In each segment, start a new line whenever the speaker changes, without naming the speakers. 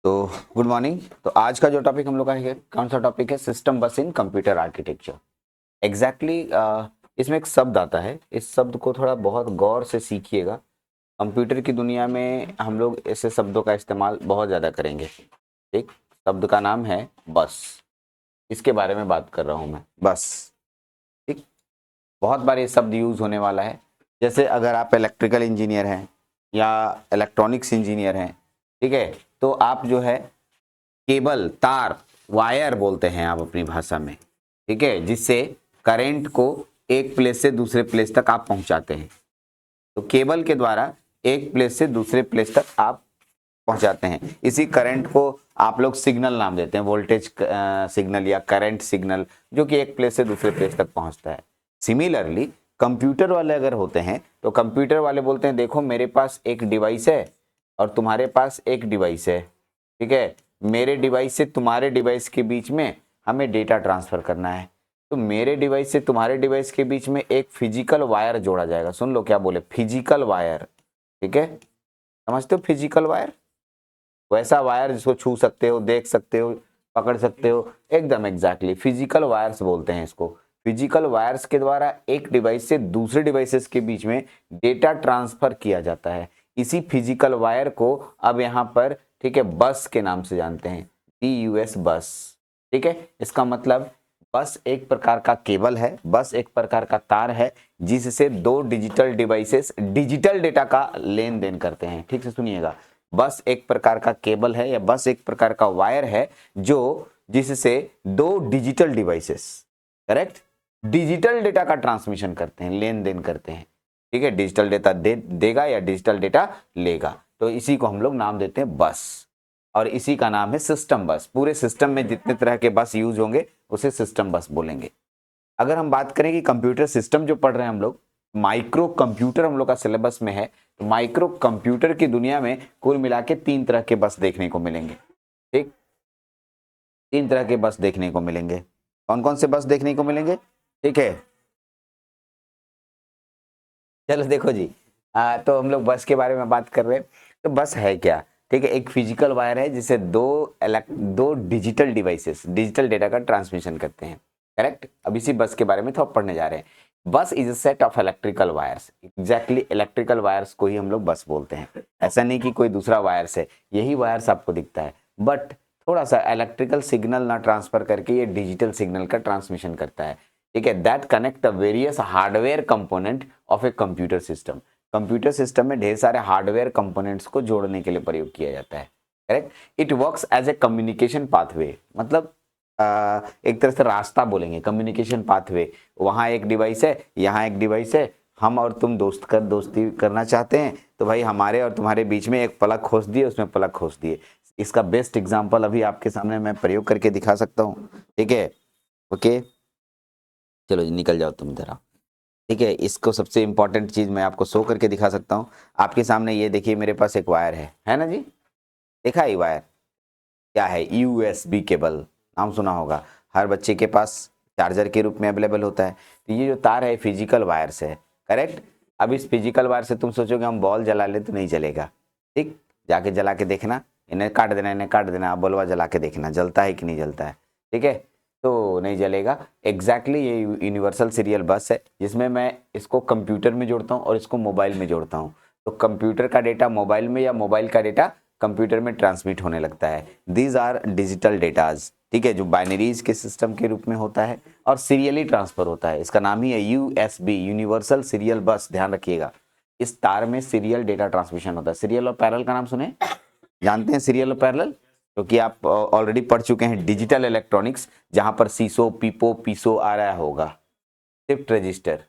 तो good morning. तो आज का जो टॉपिक हम लोग का है, कौन सा टॉपिक है? सिस्टम बस इन कंप्यूटर आर्किटेक्चर। एग्जैक्टली इसमें एक शब्द आता है, इस शब्द को थोड़ा बहुत गौर से सीखिएगा। कंप्यूटर की दुनिया में हम लोग ऐसे शब्दों का इस्तेमाल बहुत ज़्यादा करेंगे। ठीक, शब्द का नाम है बस। इसके बारे में बात कर रहा हूँ मैं, बस। ठीक, बहुत बार ये शब्द यूज़ होने वाला है। जैसे अगर आप इलेक्ट्रिकल इंजीनियर हैं या इलेक्ट्रॉनिक्स इंजीनियर हैं, ठीक है, तो आप जो है केबल, तार, वायर बोलते हैं आप अपनी भाषा में, ठीक है, जिससे करंट को एक प्लेस से दूसरे प्लेस तक आप पहुंचाते हैं। तो केबल के द्वारा एक प्लेस से दूसरे प्लेस तक आप पहुंचाते हैं। इसी करंट को आप लोग सिग्नल नाम देते हैं, वोल्टेज सिग्नल या करंट सिग्नल, जो कि एक प्लेस से दूसरे प्लेस तक पहुंचता है। सिमिलरली कंप्यूटर वाले अगर होते हैं तो कंप्यूटर वाले बोलते हैं, देखो मेरे पास एक डिवाइस है और तुम्हारे पास एक डिवाइस है, ठीक है, मेरे डिवाइस से तुम्हारे डिवाइस के बीच में हमें डेटा ट्रांसफर करना है। तो मेरे डिवाइस से तुम्हारे डिवाइस के बीच में एक फिजिकल वायर जोड़ा जाएगा। सुन लो क्या बोले, फिजिकल वायर। ठीक है, समझते हो फिजिकल वायर? वैसा वायर जिसको छू सकते हो, देख सकते हो, पकड़ सकते हो, एकदम एग्जैक्टली फिजिकल वायर्स बोलते हैं इसको। फिजिकल वायर्स के द्वारा एक डिवाइस से दूसरे डिवाइसेस के बीच में डेटा ट्रांसफर किया जाता है। इसी फिजिकल वायर को अब यहाँ पर, ठीक है, बस के नाम से जानते हैं, BUS बस। ठीक है, इसका मतलब बस एक प्रकार का केबल है, बस एक प्रकार का तार है जिससे दो डिजिटल डिवाइसेस डिजिटल डेटा का लेन देन करते हैं। ठीक से सुनिएगा, बस एक प्रकार का केबल है या बस एक प्रकार का वायर है जो जिससे दो digital devices, correct, digital data का ट्रांसमिशन करते हैं, लेन देन करते हैं। ठीक है, डिजिटल डेटा देगा या डिजिटल डेटा लेगा, तो इसी को हम लोग नाम देते हैं बस, और इसी का नाम है सिस्टम बस। पूरे सिस्टम में जितने तरह के बस यूज होंगे उसे सिस्टम बस बोलेंगे। अगर हम बात करें कि कंप्यूटर सिस्टम जो पढ़ रहे हैं हम लोग, माइक्रो कंप्यूटर हम लोग का सिलेबस में है, तो माइक्रो कंप्यूटर की दुनिया में कुल मिला के 3 तरह के बस देखने को मिलेंगे। ठीक, 3 तरह के बस देखने को मिलेंगे। कौन कौन से बस देखने को मिलेंगे? ठीक है, चलो देखो जी, तो हम लोग बस के बारे में बात कर रहे हैं। तो बस है क्या? ठीक है, एक फिजिकल वायर है जिसे दो डिजिटल डिवाइसेस डिजिटल डेटा का ट्रांसमिशन करते हैं, करेक्ट। अब इसी बस के बारे में थोड़ा पढ़ने जा रहे हैं। बस is a set of electrical wires. Exactly electrical wires को ही हम लोग बस बोलते हैं। ऐसा नहीं कि कोई दूसरा वायर्स है, यही वायर्स आपको दिखता है, बट थोड़ा सा इलेक्ट्रिकल सिग्नल ना ट्रांसफर करके ये डिजिटल सिग्नल का ट्रांसमिशन करता है। ठीक है, that connect the various hardware component of a computer system. Computer system में ढेर सारे हार्डवेयर कंपोनेंट्स को जोड़ने के लिए प्रयोग किया जाता है, correct. It works as a communication pathway, मतलब एक तरह से रास्ता बोलेंगे, कम्युनिकेशन पाथवे। वहाँ एक डिवाइस है, यहाँ एक डिवाइस है, हम और तुम दोस्ती करना चाहते हैं, तो भाई हमारे और तुम्हारे बीच में एक प्लग खोस दिए, उसमें प्लग खोस दिए। इसका बेस्ट एग्जांपल अभी आपके सामने मैं प्रयोग करके दिखा सकता हूँ। ठीक है, ओके, चलो जी निकल जाओ तुम जरा। ठीक है, इसको सबसे इंपॉर्टेंट चीज मैं आपको शो करके दिखा सकता हूँ। आपके सामने ये देखिए, मेरे पास एक वायर है ना जी, देखा ये वायर क्या है? USB केबल, नाम सुना होगा, हर बच्चे के पास चार्जर के रूप में अवेलेबल होता है। तो ये जो तार है फिजिकल वायर से है, करेक्ट। अब इस फिजिकल वायर से तुम सोचोगे हम बॉल जला ले, तो नहीं जलेगा। ठीक, जाके जला के देखना, इन्हें काट देना, इन्हें काट देना, आप बॉलवा जला के देखना जलता है कि नहीं जलता है। ठीक है, तो नहीं जलेगा। एग्जैक्टली ये यूनिवर्सल सीरियल बस है जिसमें मैं इसको कंप्यूटर में जोड़ता हूँ और इसको मोबाइल में जोड़ता हूँ। तो कंप्यूटर का डेटा मोबाइल में या मोबाइल का डेटा कंप्यूटर में ट्रांसमिट होने लगता है। दीज आर डिजिटल डेटाज, ठीक है, जो बाइनरीज के सिस्टम के रूप में होता है और सीरियली ट्रांसफर होता है। इसका नाम ही है USB, यूनिवर्सल सीरियल बस। ध्यान रखिएगा, इस तार में सीरियल डेटा ट्रांसमिशन होता है। सीरियल और पैरेलल का नाम सुने, जानते हैं सीरियल और पैरेलल? क्योंकि आप ऑलरेडी पढ़ चुके हैं डिजिटल इलेक्ट्रॉनिक्स, जहां पर सीसो, पीपो, पीसो आ रहा होगा। शिफ्ट रजिस्टर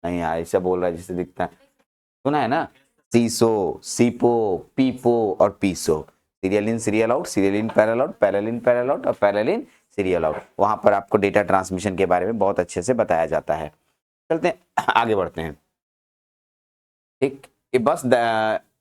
नहीं यार, ऐसा बोल रहा है जिससे दिखता है, सुना है ना? सीसो, सीपो, पीपो और PISO. Serial in serial out, serial in parallel out, parallel in parallel out और पैरेलल इन सीरियल आउट। वहां पर आपको डेटा ट्रांसमिशन के बारे में बहुत अच्छे से बताया जाता है। चलते हैं आगे बढ़ते हैं। ठीक, a bus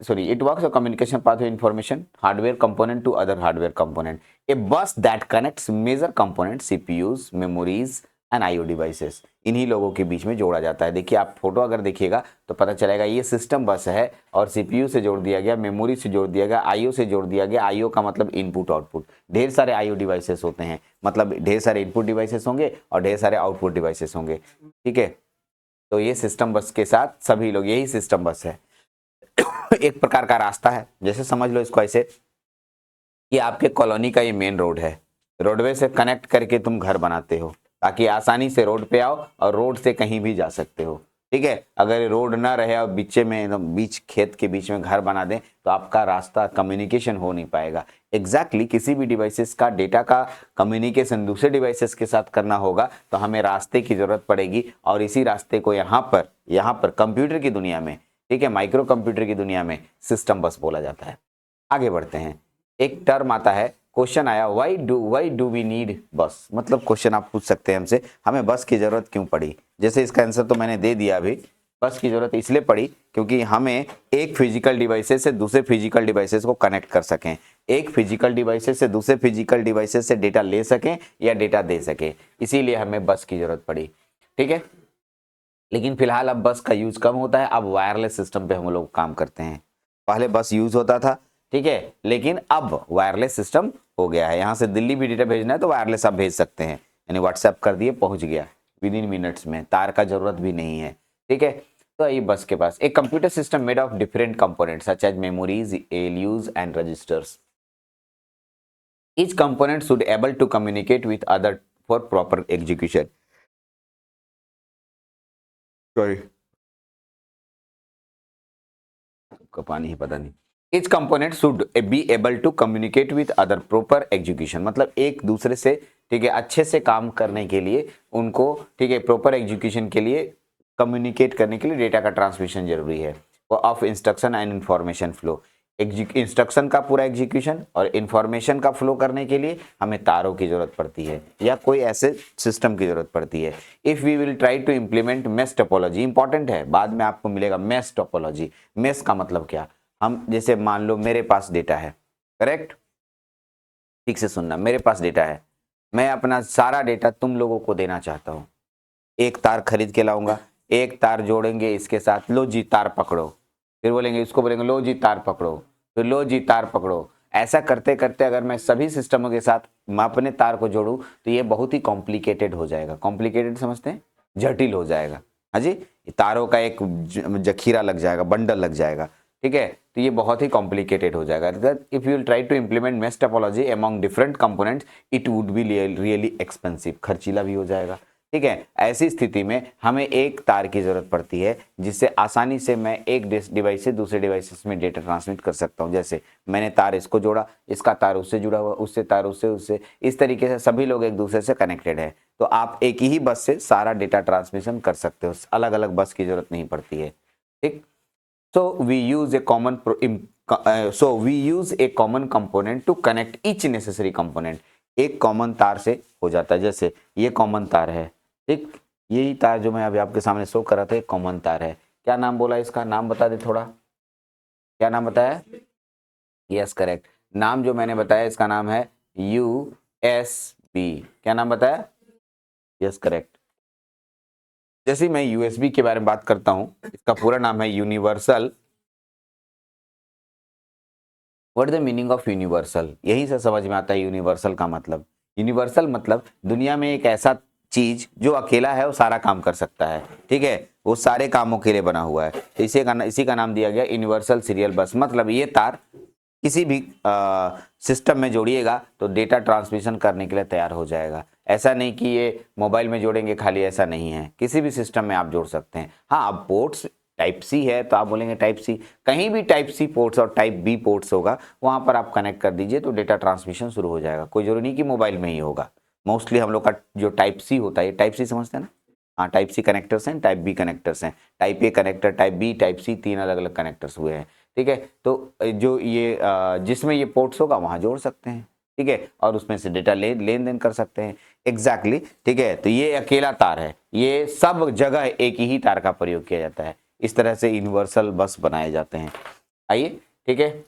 sorry, it works a communication pathway information hardware component to other hardware component. A bus that connects major components, CPUs, memories, and IO devices, इन्हीं लोगों के बीच में जोड़ा जाता है। देखिए आप फोटो अगर देखिएगा तो पता चलेगा ये सिस्टम बस है और सीपीयू से जोड़ दिया गया, मेमोरी से जोड़ दिया गया, आईओ से जोड़ दिया गया। आईओ का मतलब इनपुट आउटपुट, ढेर सारे आईओ डिवाइसेस होते हैं, मतलब ढेर सारे इनपुट डिवाइसेस होंगे और ढेर सारे आउटपुट डिवाइसेस होंगे, ठीक है। तो ये सिस्टम बस के साथ सभी लोग, यही सिस्टम बस है। एक प्रकार का रास्ता है, जैसे समझ लो इसको ऐसे कि आपके कॉलोनी का ये मेन रोड है, रोडवे से कनेक्ट करके तुम घर बनाते हो ताकि आसानी से रोड पे आओ और रोड से कहीं भी जा सकते हो, ठीक है। अगर रोड ना रहे और बीचे में एकदम बीच खेत के बीच में घर बना दें तो आपका रास्ता कम्युनिकेशन हो नहीं पाएगा। एग्जैक्टली किसी भी डिवाइसेस का डेटा का कम्युनिकेशन दूसरे डिवाइसेस के साथ करना होगा तो हमें रास्ते की जरूरत पड़ेगी और इसी रास्ते को यहाँ पर कंप्यूटर की दुनिया में, ठीक है, माइक्रो कंप्यूटर की दुनिया में सिस्टम बस बोला जाता है। आगे बढ़ते हैं। एक टर्म आता है, क्वेश्चन आया, वाई डू वी नीड बस, मतलब क्वेश्चन आप पूछ सकते हैं हमसे, हमें बस की जरूरत क्यों पड़ी। जैसे इसका आंसर तो मैंने दे दिया अभी, बस की जरूरत इसलिए पड़ी क्योंकि हमें एक फिजिकल डिवाइसेस से दूसरे फिजिकल डिवाइसेस को कनेक्ट कर सकें, एक फिजिकल डिवाइसेस से दूसरे फिजिकल डिवाइसेस से डेटा ले सकें या डेटा दे सकें, इसीलिए हमें बस की जरूरत पड़ी, ठीक है। लेकिन फिलहाल अब बस का यूज कम होता है, अब वायरलेस सिस्टम पे हम लोग काम करते हैं। पहले बस यूज होता था, ठीक है, लेकिन अब वायरलेस सिस्टम हो गया है। यहाँ से दिल्ली भी डेटा भेजना है तो वायरलेस आप भेज सकते हैं, यानी व्हाट्सएप कर दिए पहुंच गया विद इन मिनट्स में, तार का जरूरत भी नहीं है, ठीक है। तो ये बस के पास एक computer system made of different components such as memories, ALUs and registers. Each component should able to communicate with other for proper execution. Sorry. का पानी ही पता नहीं। Each component should be able to communicate with other proper execution, मतलब एक दूसरे से, ठीक है, अच्छे से काम करने के लिए उनको, ठीक है, प्रॉपर एग्जीक्यूशन के लिए, कम्युनिकेट करने के लिए डेटा का ट्रांसमिशन जरूरी है। Of instruction and information flow, instruction का पूरा एग्जीक्यूशन और इंफॉर्मेशन का फ्लो करने के लिए हमें तारों की जरूरत पड़ती है या कोई ऐसे सिस्टम की जरूरत पड़ती है। If we will try to implement mesh topology, important है, बाद में आपको मिलेगा मेश टोपोलॉजी। मेश का मतलब क्या, हम जैसे मान लो मेरे पास डेटा है, करेक्ट, ठीक से सुनना, मेरे पास डेटा है, मैं अपना सारा डेटा तुम लोगों को देना चाहता हूँ। एक तार खरीद के लाऊंगा, एक तार जोड़ेंगे इसके साथ, लो जी तार पकड़ो, फिर बोलेंगे इसको, बोलेंगे लो जी तार पकड़ो, फिर लो जी तार पकड़ो। ऐसा करते करते अगर मैं सभी सिस्टमों के साथ मैं अपने तार को जोड़ूं तो ये बहुत ही कॉम्प्लिकेटेड हो जाएगा। कॉम्प्लिकेटेड समझते हैं, जटिल हो जाएगा, हाँ जी, तारों का एक जखीरा लग जाएगा, बंडल लग जाएगा, ठीक है। तो ये बहुत ही कॉम्प्लिकेटेड हो जाएगा। If you will try to implement mesh topology among different components it would be really expensive, खर्चीला भी हो जाएगा, ठीक है। ऐसी स्थिति में हमें एक तार की जरूरत पड़ती है जिससे आसानी से मैं एक डिवाइस से दूसरे डिवाइसेस में डेटा ट्रांसमिट कर सकता हूं। जैसे मैंने तार इसको जोड़ा, इसका तार उससे जुड़ा हुआ, उससे तार उससे, इस तरीके से सभी लोग एक दूसरे से कनेक्टेड है, तो आप एक ही बस से सारा डेटा ट्रांसमिशन कर सकते हो, अलग अलग बस की जरूरत नहीं पड़ती है, ठीक। So we use a common component to connect each necessary component. एक कॉमन तार से हो जाता है, जैसे ये कॉमन तार है, ठीक, यही तार जो मैं अभी आपके सामने शो कर रहा था, एक कॉमन तार है। क्या नाम बोला इसका, नाम बता दे थोड़ा, क्या नाम बताया? यस करेक्ट, नाम जो मैंने बताया इसका नाम है USB। क्या नाम बताया? Yes correct. जैसे मैं USB के बारे में बात करता हूं, इसका पूरा नाम है universal. What is the meaning of universal, यहीं से समझ में आता है यूनिवर्सल का मतलब। यूनिवर्सल मतलब दुनिया में एक ऐसा चीज जो अकेला है वो सारा काम कर सकता है, ठीक है, वो सारे कामों के लिए बना हुआ है, तो इसी का नाम दिया गया यूनिवर्सल सीरियल बस। मतलब ये तार किसी भी सिस्टम में जोड़िएगा तो डेटा ट्रांसमिशन करने के लिए तैयार हो जाएगा। ऐसा नहीं कि ये मोबाइल में जोड़ेंगे खाली, ऐसा नहीं है, किसी भी सिस्टम में आप जोड़ सकते हैं। हाँ, अब पोर्ट्स टाइप सी है तो आप बोलेंगे टाइप सी, कहीं भी टाइप सी पोर्ट्स और टाइप बी पोर्ट्स होगा, वहां पर आप कनेक्ट कर दीजिए तो डेटा ट्रांसमिशन शुरू हो जाएगा। कोई जरूरी नहीं कि मोबाइल में ही होगा, मोस्टली हम लोग का जो टाइप सी होता है, टाइप सी समझते हैं ना, हाँ, टाइप सी कनेक्टर्स हैं, टाइप बी कनेक्टर्स हैं, type A connector, type B, type C, 3 अलग अलग कनेक्टर्स हुए हैं, ठीक है। तो जो ये जिसमें ये पोर्ट्स होगा वहां जोड़ सकते हैं, ठीक है, और उसमें से डेटा लेन देन कर सकते हैं। एग्जैक्टली, ठीक है। तो ये अकेला तार है, ये सब जगह एक ही तार का प्रयोग किया जाता है। इस तरह से यूनिवर्सल बस बनाए जाते हैं। आइए, ठीक है,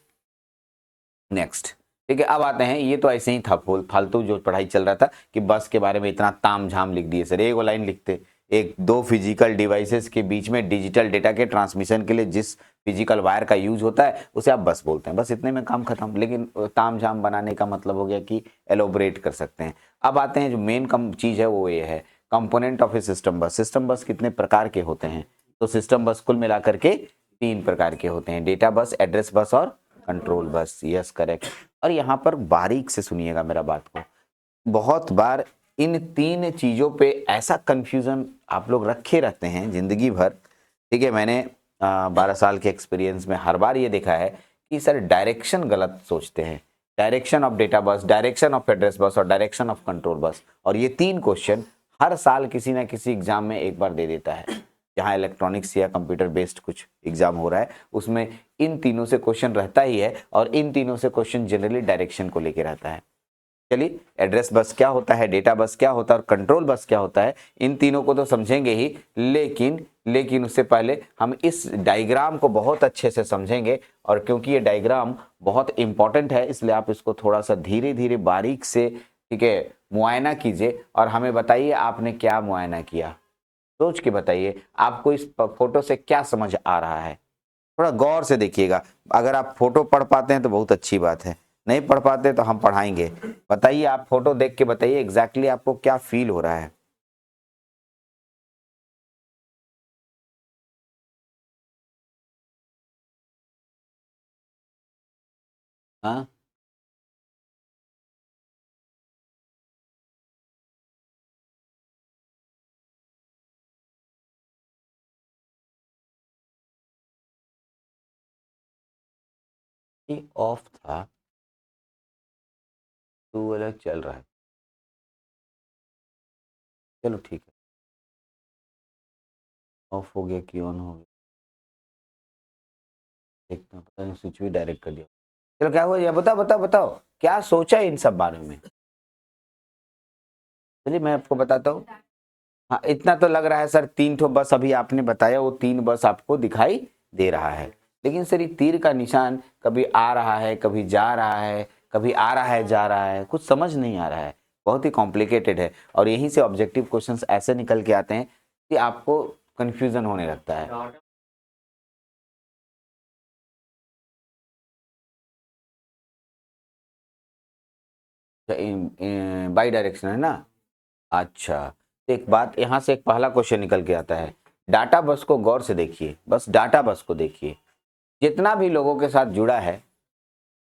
नेक्स्ट, ठीक है, अब आते हैं, ये तो ऐसे ही था फालतू जो पढ़ाई चल रहा था कि बस के बारे में इतना ताम झाम लिख दिए सर। एक लाइन लिखते, एक दो फिजिकल डिवाइसेस के बीच में डिजिटल डेटा के ट्रांसमिशन के लिए जिस फिजिकल वायर का यूज होता है उसे आप बस बोलते हैं, बस इतने में काम खत्म। लेकिन ताम झाम बनाने का मतलब हो गया कि एलोबरेट कर सकते हैं। अब आते हैं जो मेन चीज है वो ये है कंपोनेंट ऑफ ए सिस्टम बस। सिस्टम बस कितने प्रकार के होते हैं? तो सिस्टम बस कुल मिलाकर के 3 प्रकार के होते हैं, डेटा बस, एड्रेस बस और कंट्रोल बस। Yes correct. और यहाँ पर बारीक से सुनिएगा मेरा बात को, बहुत बार इन 3 चीजों पे ऐसा कंफ्यूजन आप लोग रखे रहते हैं जिंदगी भर। ठीक है, मैंने 12 साल के एक्सपीरियंस में हर बार ये देखा है कि सर डायरेक्शन गलत सोचते हैं, direction of data bus, direction of address bus और डायरेक्शन ऑफ कंट्रोल बस। और ये 3 क्वेश्चन हर साल किसी ना किसी एग्जाम में एक बार दे देता है। जहाँ इलेक्ट्रॉनिक्स या कंप्यूटर बेस्ड कुछ एग्जाम हो रहा है उसमें इन तीनों से क्वेश्चन रहता ही है, और इन तीनों से क्वेश्चन जनरली डायरेक्शन को लेके रहता है। चलिए, एड्रेस बस क्या होता है, डेटा बस क्या होता है और कंट्रोल बस क्या होता है, इन तीनों को तो समझेंगे ही, लेकिन उससे पहले हम इस डायग्राम को बहुत अच्छे से समझेंगे। और क्योंकि ये डायग्राम बहुत इंपॉर्टेंट है इसलिए आप इसको थोड़ा सा धीरे धीरे बारीक से, ठीक है, मुआयना कीजिए और हमें बताइए आपने क्या मुआयना किया। सोच के बताइए आपको इस फोटो से क्या समझ आ रहा है। थोड़ा गौर से देखिएगा, अगर आप फोटो पढ़ पाते हैं तो बहुत अच्छी बात है, नहीं पढ़ पाते तो हम पढ़ाएंगे। बताइए, आप फोटो देख के बताइए एग्जैक्टली आपको क्या फील हो रहा है। हाँ, ये ऑफ था, तो अलग चल रहा है, चलो ठीक है। ऑफ हो गया कि ऑन हो गया देखते हैं, पता नहीं स्विच भी डायरेक्ट कर दिया। चलो क्या हुआ ये बताओ बताओ बताओ, क्या सोचा इन सब बारे में। चलिए मैं आपको बताता हूँ। हाँ, इतना तो लग रहा है सर, 3 ठो बस अभी आपने बताया, वो 3 बस आपको दिखाई दे रहा है। लेकिन सर ये तीर का निशान कभी आ रहा है, कभी जा रहा है, कभी आ रहा है जा रहा है, कुछ समझ नहीं आ रहा है, बहुत ही कॉम्प्लिकेटेड है। और यहीं से ऑब्जेक्टिव क्वेश्चंस ऐसे निकल के आते हैं कि आपको कंफ्यूजन होने लगता है। बाई डायरेक्शन है ना। अच्छा, तो एक बात यहाँ से एक पहला क्वेश्चन निकल के आता है, डाटा बस को गौर से देखिए, बस डाटा बस को देखिए, जितना भी लोगों के साथ जुड़ा है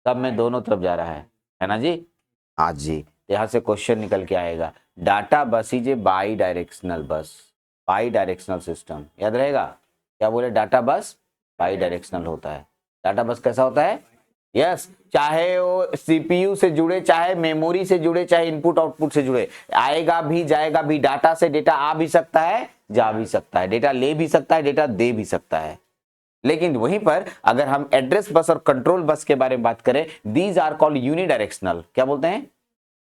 सब में दोनों तरफ जा रहा है ना जी। हाँ जी, तो यहाँ से क्वेश्चन निकल के आएगा, data bus is a by directional बस, बाई डायरेक्शनल सिस्टम। याद रहेगा क्या बोले, डाटा बस बाई डायरेक्शनल होता है। डाटा बस कैसा होता है? यस, चाहे वो सीपीयू से जुड़े, चाहे मेमोरी से जुड़े, चाहे इनपुट आउटपुट से जुड़े, आएगा भी जाएगा भी, डाटा से डेटा आ भी सकता है जा भी सकता है, डेटा ले भी सकता है, डेटा दे भी सकता है। लेकिन वहीं पर अगर हम एड्रेस बस और कंट्रोल बस के बारे में बात करें, दीज आर कॉल्ड यूनिडायरेक्शनल। क्या बोलते हैं?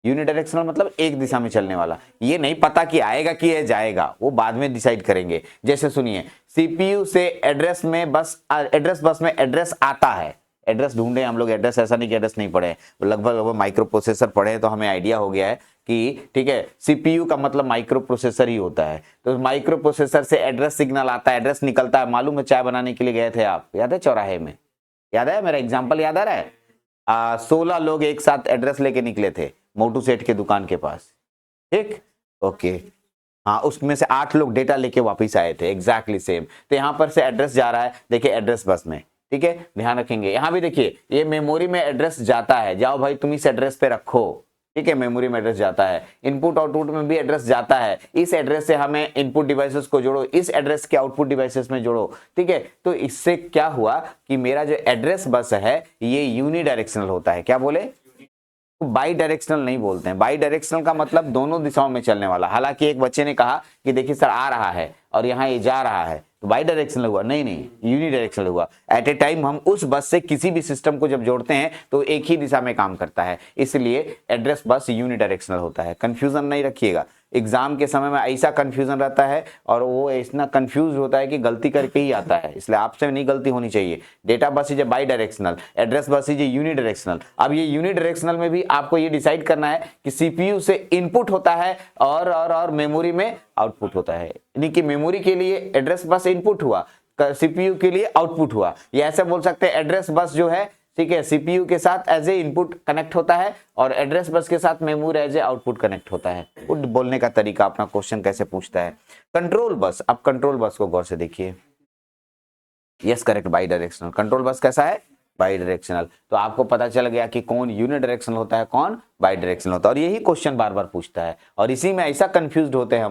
यूनिडायरेक्शनल मतलब एक दिशा में चलने वाला। ये नहीं पता कि आएगा कि ये जाएगा, वो बाद में डिसाइड करेंगे। जैसे सुनिए, सीपीयू से एड्रेस बस में एड्रेस आता है, एड्रेस ढूंढे हम लोग, एड्रेस ऐसा नहीं कि एड्रेस नहीं पढ़े, लगभग माइक्रो प्रोसेसर पढ़े तो हमें आइडिया हो गया है कि ठीक है, सीपीयू का मतलब माइक्रो प्रोसेसर ही होता है। तो माइक्रो प्रोसेसर से एड्रेस सिग्नल आता है, एड्रेस निकलता है। मालूम है चाय बनाने के लिए गए थे आप, याद है चौराहे में, याद है मेरा एग्जाम्पल याद आ रहा है? 16 लोग एक साथ एड्रेस लेके निकले थे मोटू सेठ के दुकान के पास, ठीक, ओके। हाँ, उसमें से 8 लोग डेटा लेके वापस आए थे, एग्जैक्टली सेम। तो यहाँ पर से एड्रेस जा रहा है, देखिए एड्रेस बस में, ठीक है, ध्यान रखेंगे। यहाँ भी देखिए ये मेमोरी में एड्रेस जाता है, जाओ भाई तुम इस एड्रेस पे रखो, ठीक है, मेमोरी में एड्रेस जाता है। इनपुट आउटपुट में भी एड्रेस जाता है, इस एड्रेस से हमें इनपुट डिवाइसेस को जोड़ो, इस एड्रेस के आउटपुट डिवाइसेस में जोड़ो, ठीक है। तो इससे क्या हुआ कि मेरा जो एड्रेस बस है ये यूनिडायरेक्शनल होता है। क्या बोले? बाई डायरेक्शनल नहीं बोलते हैं, बाई डायरेक्शनल का मतलब दोनों दिशाओं में चलने वाला। हालांकि एक बच्चे ने कहा कि देखिए सर आ रहा है और यहाँ ये जा रहा है, तो बाई डायरेक्शनल हुआ? नहीं नहीं, यूनिडायरेक्शनल हुआ। एट ए टाइम हम उस बस से किसी भी सिस्टम को जब जोड़ते हैं तो एक ही दिशा में काम करता है, इसलिए एड्रेस बस यूनिडायरेक्शनल होता है। कंफ्यूजन नहीं रखिएगा। एग्जाम के समय में ऐसा कंफ्यूजन रहता है और वो इतना कंफ्यूज होता है कि गलती करके ही आता है, इसलिए आपसे नहीं गलती होनी चाहिए। Data bus is a by directional, address bus is a unidirectional. अब ये यूनिडायरेक्शनल में भी आपको ये डिसाइड करना है कि सीपीयू से इनपुट होता है और मेमोरी में आउटपुट होता है, यानी कि मेमोरी के लिए एड्रेस बस इनपुट हुआ, सीपीयू के लिए आउटपुट हुआ। ये ऐसे बोल सकते हैं एड्रेस बस जो है, ठीक है, सीपीयू के साथ एज ए इनपुट कनेक्ट होता है और एड्रेस बस के साथ memory as a output connect होता है। वो बोलने का तरीका, अपना क्वेश्चन कैसे पूछता है। कंट्रोल बस, अब कंट्रोल बस को गौर से देखिए। Yes correct, by directional. Control bus कैसा है? By directional. तो आपको पता चल गया कि कौन यूनिडायरेक्शनल होता है, कौन बाई डायरेक्शनल होता है, और यही क्वेश्चन बार बार पूछता है। और इसी में ऐसा कंफ्यूज्ड होते हैं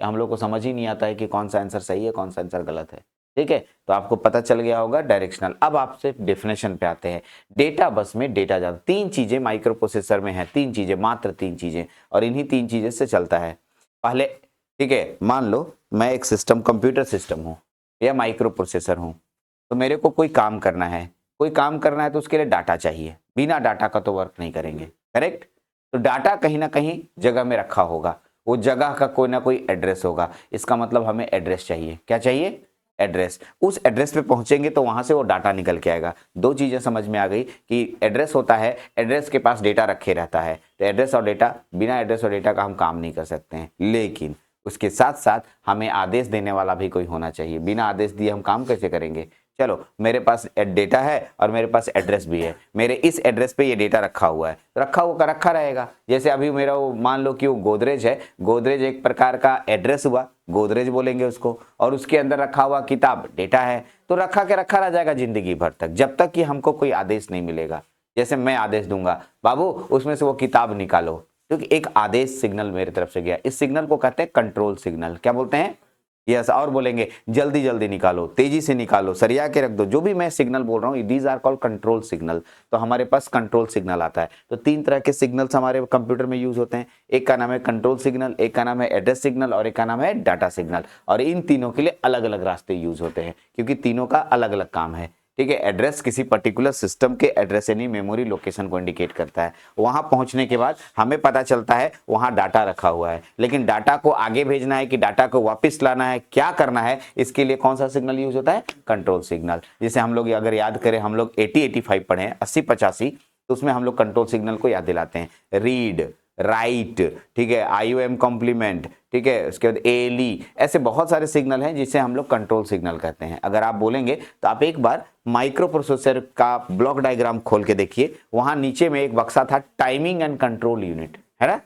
हम लोग को समझ ही नहीं आता है कि कौन सा आंसर सही है, कौन सा आंसर गलत है। ठीक है, तो आपको पता चल गया होगा डायरेक्शनल। अब आपसे डेफिनेशन पे आते हैं। डेटा बस में डेटा जाता, तीन चीजें माइक्रो प्रोसेसर में है, तीन चीजें, मात्र तीन चीजें, और इन्हीं तीन चीजें से चलता है। पहले, ठीक है, मान लो मैं एक सिस्टम, कंप्यूटर सिस्टम हूँ या माइक्रो प्रोसेसर हूँ, तो मेरे को कोई काम करना है, तो उसके लिए डाटा चाहिए। बिना डाटा का तो वर्क नहीं करेंगे, करेक्ट। तो डाटा कहीं ना कहीं जगह में रखा होगा, वो जगह का कोई ना कोई एड्रेस होगा, इसका मतलब हमें एड्रेस चाहिए। क्या चाहिए? एड्रेस। उस एड्रेस पे पहुंचेंगे तो वहां से वो डाटा निकल के आएगा। दो चीजें समझ में आ गई कि एड्रेस होता है, एड्रेस के पास डेटा रखे रहता है, तो एड्रेस और डेटा, बिना एड्रेस और डेटा का हम काम नहीं कर सकते हैं। लेकिन उसके साथ साथ हमें आदेश देने वाला भी कोई होना चाहिए, बिना आदेश दिए हम काम कैसे करेंगे। चलो, मेरे पास डेटा है और मेरे पास एड्रेस भी है, मेरे इस एड्रेस पे ये डेटा रखा हुआ है, रखा हुआ का रखा रहेगा। जैसे अभी मेरा वो, मान लो कि वो गोदरेज है, गोदरेज एक प्रकार का एड्रेस हुआ, गोदरेज बोलेंगे उसको, और उसके अंदर रखा हुआ किताब डेटा है, तो रखा के रखा रह जाएगा जिंदगी भर तक, जब तक कि हमको कोई आदेश नहीं मिलेगा। जैसे मैं आदेश दूंगा, बाबू उसमें से वो किताब निकालो, क्योंकि एक आदेश सिग्नल मेरी तरफ से गया। इस सिग्नल को कहते हैं कंट्रोल सिग्नल। क्या बोलते हैं? यस। और बोलेंगे जल्दी जल्दी निकालो, तेजी से निकालो, सरिया के रख दो, जो भी मैं सिग्नल बोल रहा हूँ, these are called control signal. तो हमारे पास कंट्रोल सिग्नल आता है। तो तीन तरह के सिग्नल्स हमारे कंप्यूटर में यूज होते हैं। एक का नाम है कंट्रोल सिग्नल, एक का नाम है एड्रेस सिग्नल, और एक का नाम है डाटा सिग्नल। और इन तीनों के लिए अलग अलग रास्ते यूज होते हैं, क्योंकि तीनों का अलग अलग काम है। ठीक है, एड्रेस किसी पर्टिकुलर सिस्टम के एड्रेस यानी मेमोरी लोकेशन को इंडिकेट करता है। वहां पहुंचने के बाद हमें पता चलता है वहां डाटा रखा हुआ है, लेकिन डाटा को आगे भेजना है कि डाटा को वापस लाना है, क्या करना है, इसके लिए कौन सा सिग्नल यूज होता है? Control signal. जैसे हम लोग अगर याद करें, हम लोग 80-85 पढ़े हैं, 80-85, तो उसमें हम लोग कंट्रोल सिग्नल को याद दिलाते हैं। रीड, राइट, ठीक है, IOM कॉम्प्लीमेंट, ठीक है, उसके बाद ALE, ऐसे बहुत सारे सिग्नल हैं जिसे हम लोग कंट्रोल सिग्नल कहते हैं। अगर आप बोलेंगे तो आप एक बार माइक्रो प्रोसेसर का ब्लॉक डायग्राम खोल के देखिए, वहां नीचे में एक बक्सा था टाइमिंग एंड कंट्रोल यूनिट, है ना,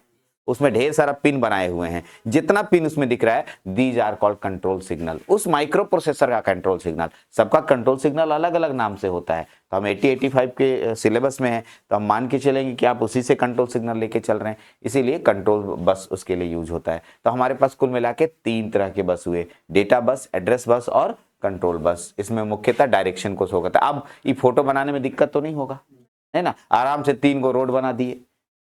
उसमें ढेर सारा पिन बनाए हुए हैं। जितना पिन उसमें दिख रहा है, these are called control signal. उस माइक्रो प्रोसेसर का कंट्रोल सिग्नल, सबका कंट्रोल सिग्नल अलग अलग नाम से होता है। तो हम 80-85 के सिलेबस में है, तो हम मान के चलेंगे कि आप उसी से कंट्रोल सिग्नल लेके चल रहे हैं, इसीलिए कंट्रोल बस उसके लिए यूज होता है। तो हमारे पास कुल मिला के तीन तरह के बस हुए, डेटा बस, एड्रेस बस और कंट्रोल बस। इसमें मुख्यतः डायरेक्शन को शो करता है। अब ये फोटो बनाने में दिक्कत तो नहीं होगा, है ना, आराम से 3 को रोड बना दिए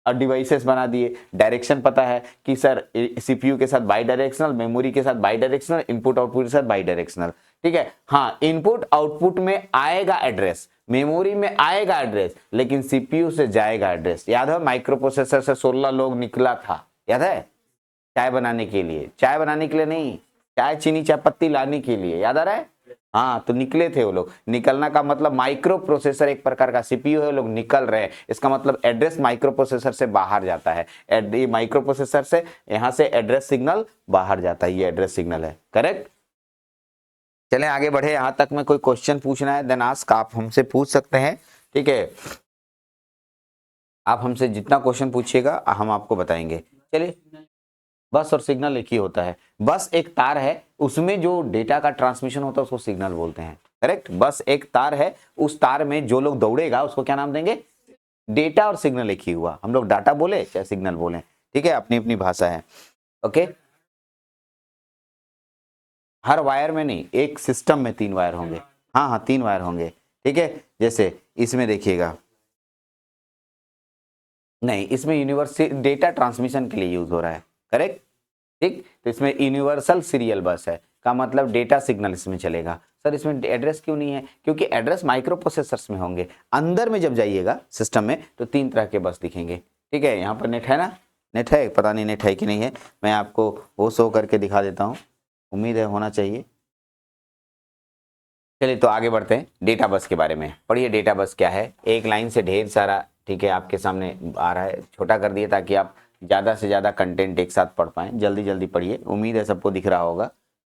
और डिवाइसेस बना दिए। डायरेक्शन पता है कि सर सीपीयू के साथ बाई डायरेक्शनल, मेमोरी के साथ बाई डायरेक्शनल, इनपुट आउटपुट के साथ बाई डायरेक्शनल। ठीक है, हाँ, इनपुट आउटपुट में आएगा एड्रेस, मेमोरी में आएगा एड्रेस, लेकिन सीपीयू से जाएगा एड्रेस। याद है माइक्रो प्रोसेसर से 16 लोग निकला था, याद है, चाय बनाने के लिए, चाय बनाने के लिए नहीं, चाय चीनी चाय पत्ती लाने के लिए, याद आ रहा है? हाँ, तो निकले थे वो लोग। निकलना का मतलब माइक्रो प्रोसेसर एक प्रकार का सीपीयू है, लोग निकल रहे हैं, इसका मतलब एड्रेस माइक्रो प्रोसेसर से बाहर जाता है। ये माइक्रो प्रोसेसर से यहां से एड्रेस सिग्नल बाहर जाता है, ये एड्रेस सिग्नल है, करेक्ट। चलें आगे बढ़े। यहां तक में कोई क्वेश्चन पूछना है देन आस्क, आप हमसे पूछ सकते हैं। ठीक है, आप हमसे जितना क्वेश्चन पूछिएगा हम आपको बताएंगे। चलिए, बस और सिग्नल एक ही होता है। बस एक तार है, उसमें जो डेटा का ट्रांसमिशन होता है उसको सिग्नल बोलते हैं, करेक्ट। बस एक तार है, उस तार में जो लोग दौड़ेगा उसको क्या नाम देंगे? डेटा और सिग्नल एक ही हुआ। हम लोग डाटा बोले चाहे सिग्नल बोले, ठीक है, अपनी अपनी भाषा है। ओके, हर वायर में नहीं, एक सिस्टम में 3 वायर होंगे। हाँ हाँ, 3 वायर होंगे, ठीक है। जैसे इसमें देखिएगा, नहीं, इसमें यूनिवर्सल डेटा ट्रांसमिशन के लिए यूज हो रहा है, करेक्ट, ठीक। तो इसमें यूनिवर्सल सीरियल बस है, का मतलब डेटा सिग्नल इसमें चलेगा। सर इसमें एड्रेस क्यों नहीं है? क्योंकि एड्रेस माइक्रो प्रोसेसर्स में होंगे। अंदर में जब जाइएगा सिस्टम में तो 3 तरह के बस दिखेंगे, ठीक है। यहाँ पर नेट है ना, नेट है, पता नहीं नेट है कि नहीं है, मैं आपको वो शो करके दिखा देता हूँ, उम्मीद है होना चाहिए। चलिए तो आगे बढ़ते हैं, डेटा बस के बारे में पढ़िए। डेटा बस क्या है, एक लाइन से ढेर सारा, ठीक है, आपके सामने आ रहा है, छोटा कर दिए ताकि आप ज़्यादा से ज़्यादा कंटेंट एक साथ पढ़ पाएँ। जल्दी जल्दी पढ़िए, उम्मीद है सबको दिख रहा होगा,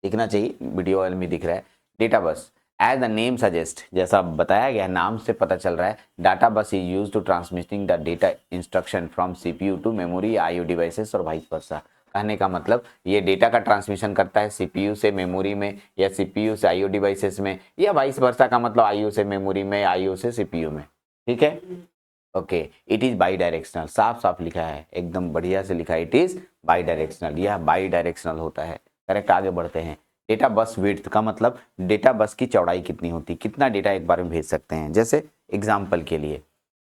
दिखना चाहिए, वीडियो वाले में दिख रहा है। Data bus as the name suggest, जैसा बताया गया नाम से पता चल रहा है, data bus is use to transmitting the data instruction from CPU to memory IO devices और वाइस वर्सा। कहने का मतलब ये डेटा का ट्रांसमिशन करता है सीपीयू से मेमोरी में, या सीपीयू से आईओ डिवाइसेस में, या वाइस वर्सा का मतलब आईओ से मेमोरी में, आईओ से सीपीयू में। ठीक है, okay. It is by directional, साफ साफ लिखा है, एकदम बढ़िया से लिखा है, इट इज बाई डायरेक्शनल, यह बाई डायरेक्शनल होता है। करेक्ट, आगे बढ़ते हैं। डेटा बस विड्थ का मतलब डेटा बस की चौड़ाई कितनी होती है, कितना डेटा एक बार में भेज सकते हैं। जैसे एग्जाम्पल के लिए,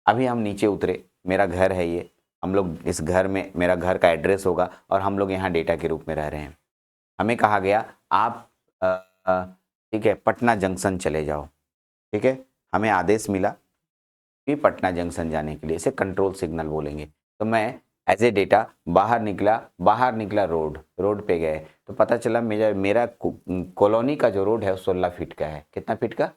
अभी हम नीचे उतरे, मेरा घर है ये, हम लोग इस घर में, मेरा घर का एड्रेस होगा और हम लोग यहाँ डेटा के रूप में रह रहे हैं। हमें कहा गया आप ठीक है पटना जंक्शन चले जाओ, ठीक है, हमें आदेश मिला कि पटना जंक्शन जाने के लिए, इसे कंट्रोल सिग्नल बोलेंगे। तो मैं एज ए डेटा बाहर निकला रोड पे गए, तो पता चला मेरा कॉलोनी का जो रोड है 16 फीट का है। कितना फीट का?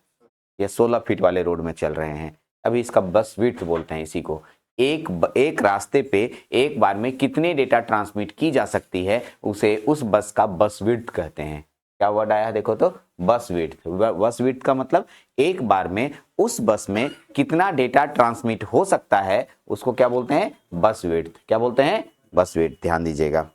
ये 16 फीट वाले रोड में चल रहे हैं। अभी इसका बस विड्थ बोलते हैं इसी को। एक रास्ते पे एक बार में कितने डेटा ट्रांसमिट की जा सकती है, उसे उस बस का बस विड्थ कहते हैं। क्या वर्ड आया है देखो तो, बस विड्थ। बस विड्थ का मतलब एक बार में उस बस में कितना डेटा ट्रांसमिट हो सकता है, उसको क्या बोलते हैं? बस विड्थ। क्या बोलते हैं? बस विड्थ। ध्यान दीजिएगा।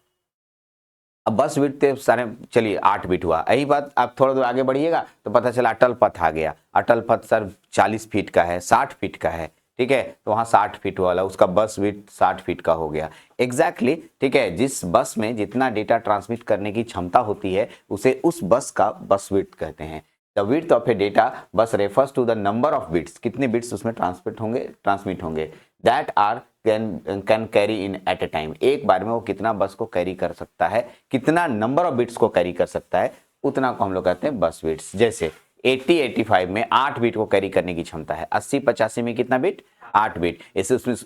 अब बस विड्थ सारे, चलिए 8 बिट हुआ। यही बात आप थोड़ा दूर आगे बढ़िएगा तो पता चला अटल पथ आ गया। अटल पथ सर 40 फीट का है, 60 फीट का है, ठीक है, तो वहाँ 60 फीट वाला, उसका बस विड्थ 60 फीट का हो गया। एग्जैक्टली, ठीक है, जिस बस में जितना डेटा ट्रांसमिट करने की क्षमता होती है उसे उस बस का बस विड्थ कहते हैं। The width of a data bus refers to the number of bits, कितने बिट्स उसमें ट्रांसमिट होंगे that are can carry in at a time. एक बार में वो कितना बस को कैरी कर सकता है, कितना नंबर ऑफ बिट्स को कैरी कर सकता है, उतना को हम लोग कहते हैं बस बिट्स। जैसे 80-85 में 8 बिट को कैरी करने की क्षमता है, 80-85 में कितना बिट? 8 बिट।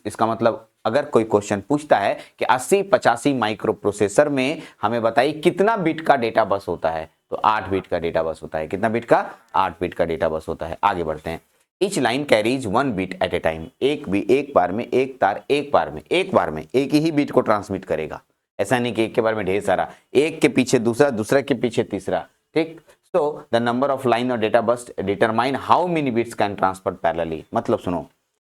इसका मतलब अगर कोई क्वेश्चन पूछता है कि 80-85 माइक्रो प्रोसेसर में हमें बताइए कितना बिट का डेटा बस होता है, तो 8 बिट का डेटा बस होता है। कितना बिट का? 8 बिट का डेटा बस होता है। आगे बढ़ते हैं। Each line carries 1 bit at a time। एक बार में एक तार एक बार में एक ही बिट को ट्रांसमिट करेगा। ऐसा नहीं कि एक के बार में ढेर सारा, एक के पीछे दूसरा, दूसरा के पीछे तीसरा, ठीक। So the number of line और data bus determine how many bits can transfer parallelly. मतलब सुनो,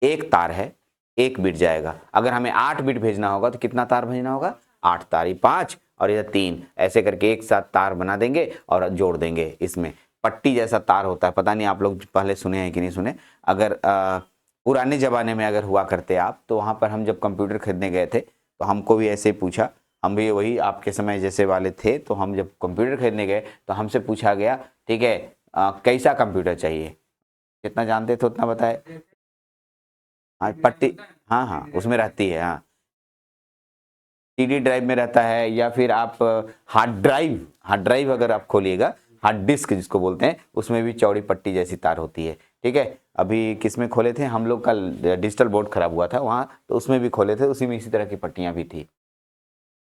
एक तार है, एक बिट जाएगा, अगर हमें 8 बिट भेजना होगा तो कितना तार भेजना होगा? 8 तार, ये 5 और ये 3, ऐसे करके एक साथ तार बना देंगे और जोड़ देंगे। इसमें पट्टी जैसा तार होता है, पता नहीं आप लोग पहले सुने हैं कि नहीं सुने। अगर पुराने ज़माने में अगर हुआ करते आप, तो वहाँ पर हम जब कंप्यूटर खरीदने गए थे तो हमको भी ऐसे ही पूछा, हम भी वही आपके समय जैसे वाले थे, तो हम जब कंप्यूटर खरीदने गए तो हमसे पूछा गया, ठीक है, कैसा कंप्यूटर चाहिए, जितना जानते थे उतना बताए। हाँ पट्टी, हाँ हाँ उसमें रहती है, हाँ सीडी ड्राइव में रहता है, या फिर आप हार्ड ड्राइव अगर आप खोलिएगा, हार्ड डिस्क जिसको बोलते हैं, उसमें भी चौड़ी पट्टी जैसी तार होती है, ठीक है। अभी किस में खोले थे हम लोग? का डिजिटल बोर्ड खराब हुआ था वहाँ, तो उसमें भी खोले थे, उसी में इसी तरह की पट्टियाँ भी थी।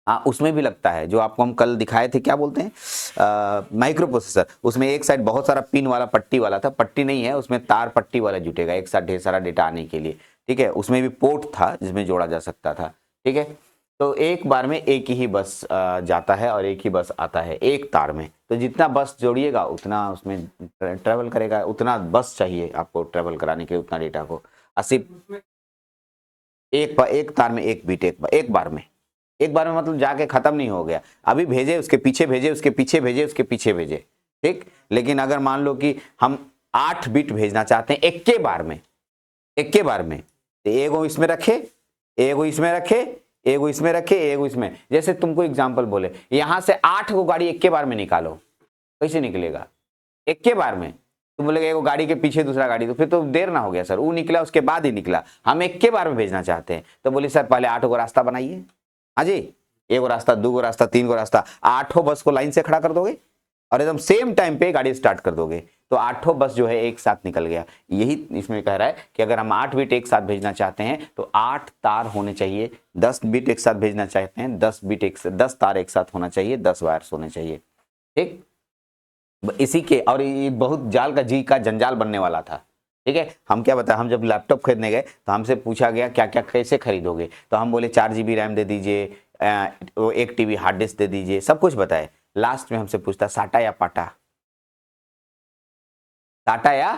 हाँ उसमें भी लगता है, जो आपको हम कल दिखाए थे, क्या बोलते हैं, माइक्रो प्रोसेसर, उसमें एक साइड बहुत सारा पिन वाला पट्टी वाला था, पट्टी नहीं है उसमें, तार पट्टी वाला जुटेगा एक साथ ढेर सारा डेटा आने के लिए, ठीक है। उसमें भी पोर्ट था जिसमें जोड़ा जा सकता था, ठीक है। तो एक बार में एक ही बस जाता है और एक ही बस आता है एक तार में, तो जितना बस जोड़िएगा उतना उसमें ट्रेवल करेगा, उतना बस चाहिए आपको ट्रेवल कराने के लिए, उतना डेटा को। 80 एक तार में एक बीट, एक बार में मतलब जाके खत्म नहीं हो गया, अभी भेजे उसके पीछे भेजे, उसके पीछे भेजे, उसके पीछे भेजे, ठीक। लेकिन अगर मान लो कि हम 8 बिट भेजना चाहते हैं एक के बार में, तो एगो इसमें रखे, एगो इसमें रखे, एगो इसमें रखे, एगो इसमें। जैसे तुमको एग्जांपल बोले, यहां से 8 को गाड़ी एक के बार में निकालो, कैसे निकलेगा? एक के बार में तुम बोलेगा एगो गाड़ी के पीछे दूसरा गाड़ी, तो फिर तो देर ना हो गया सर, वो निकला उसके बाद ही निकला, हम एक के बार में भेजना चाहते हैं, तो बोले सर पहले 8 को रास्ता बनाइए। हाँ जी, एगो रास्ता, 2 गो रास्ता, 3 गो रास्ता, 8 बस को लाइन से खड़ा कर दोगे और एकदम सेम टाइम पे गाड़ी स्टार्ट कर दोगे, तो 8 बस जो है एक साथ निकल गया। यही इसमें कह रहा है कि अगर हम 8 बिट एक साथ भेजना चाहते हैं तो 8 तार होने चाहिए, 10 बिट एक साथ भेजना चाहते हैं 10 तार एक साथ होना चाहिए, 10 वायर्स होने चाहिए। ठीक, इसी के और ये बहुत जाल का जी का जंजाल बनने वाला था। ठीक है, हम क्या बताएं, हम जब लैपटॉप खरीदने गए तो हमसे पूछा गया क्या क्या कैसे खरीदोगे, तो हम बोले 4 GB रैम दे दीजिए, 1 TB हार्ड डिस्क दे दीजिए, सब कुछ बताए। लास्ट में हमसे पूछता साटा या पाटा, साटा या,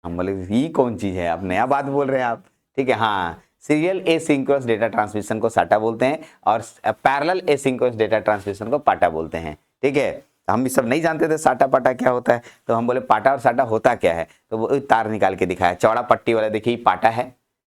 हम बोले ये कौन चीज है, आप नया बात बोल रहे हैं आप। ठीक है, हाँ, सीरियल एसिंक्रोनस डेटा ट्रांसमिशन को साटा बोलते हैं और पैरेलल एसिंक्रोनस डेटा ट्रांसमिशन को पाटा बोलते हैं। ठीक है, हम सब नहीं जानते थे साटा पाटा क्या होता है, तो हम बोले पाटा और साटा होता क्या है, तो वो तार निकाल के दिखाया, चौड़ा पट्टी वाला देखिए पाटा है।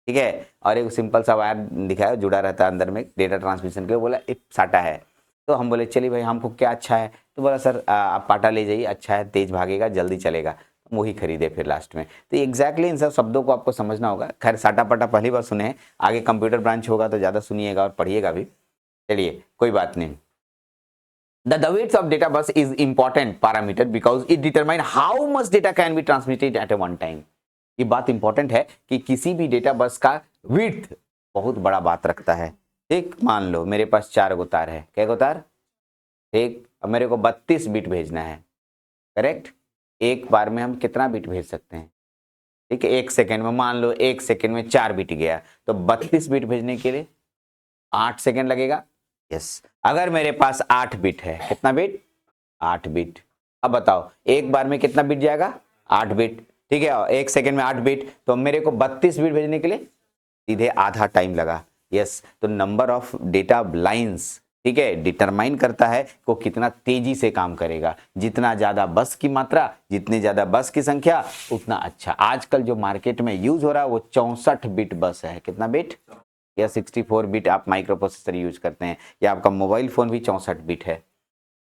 ठीक है, और एक सिंपल सा वायर दिखाया जुड़ा रहता है अंदर में डेटा ट्रांसमिशन के लिए, बोला एक साटा है। तो हम बोले चलिए भाई हमको क्या अच्छा है, तो बोला सर आप पाटा ले जाइए, अच्छा है, तेज भागेगा, जल्दी चलेगा, वही खरीदे फिर लास्ट में। तो एग्जैक्टली इन सब शब्दों को आपको समझना होगा। खैर साटा पाटा पहली बार सुने हैं, आगे कंप्यूटर ब्रांच होगा तो ज़्यादा सुनिएगा और पढ़िएगा भी। चलिए कोई बात नहीं। The weights of data bus is important parameter because it determine how much data can be transmitted at a one time। ये बात इंपॉर्टेंट है कि किसी भी डेटा बस का विड्थ बहुत बड़ा बात रखता है। ठीक, मान लो मेरे पास 4 गो तार है, क्या गो तार, ठीक, अब मेरे को 32 बिट भेजना है, करेक्ट। एक बार में हम कितना बिट भेज सकते हैं, ठीक है, 1 सेकेंड में, मान लो 1 सेकेंड में 4 बिट गया, तो 32 बिट भेजने के लिए 8 सेकेंड लगेगा। यस, अगर मेरे पास 8 बिट है, कितना बिट, 8 बिट। अब बताओ एक बार में कितना बिट जाएगा, 8 बिट। ठीक है, 1 सेकेंड में 8 बिट, तो मेरे को 32 बिट भेजने के लिए सीधे आधा टाइम लगा। यस, तो नंबर ऑफ डेटा लाइंस, ठीक है, डिटरमाइन करता है को कितना तेजी से काम करेगा। जितना ज्यादा बस की मात्रा, जितनी ज्यादा बस की संख्या, उतना अच्छा। आजकल जो मार्केट में यूज हो रहा है वो 64 बिट बस है। कितना बिट, या 64 बिट आप माइक्रो प्रोसेसर यूज करते हैं, या आपका मोबाइल फोन भी 64 बिट है।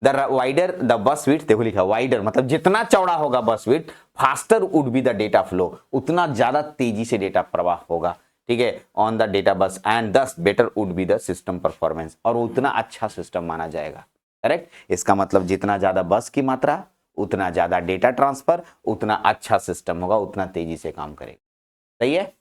The wider the bus width, देखो लिखा वाइडर मतलब जितना चौड़ा होगा bus width, faster would be the data flow, उतना ज्यादा तेजी से डेटा प्रवाह होगा। ठीक है, on the data bus and thus better would be the system performance, और उतना अच्छा सिस्टम माना जाएगा। करेक्ट, इसका मतलब जितना ज्यादा बस की मात्रा, उतना ज्यादा डेटा ट्रांसफर, उतना अच्छा सिस्टम होगा, उतना तेजी से काम करेगा। सही है,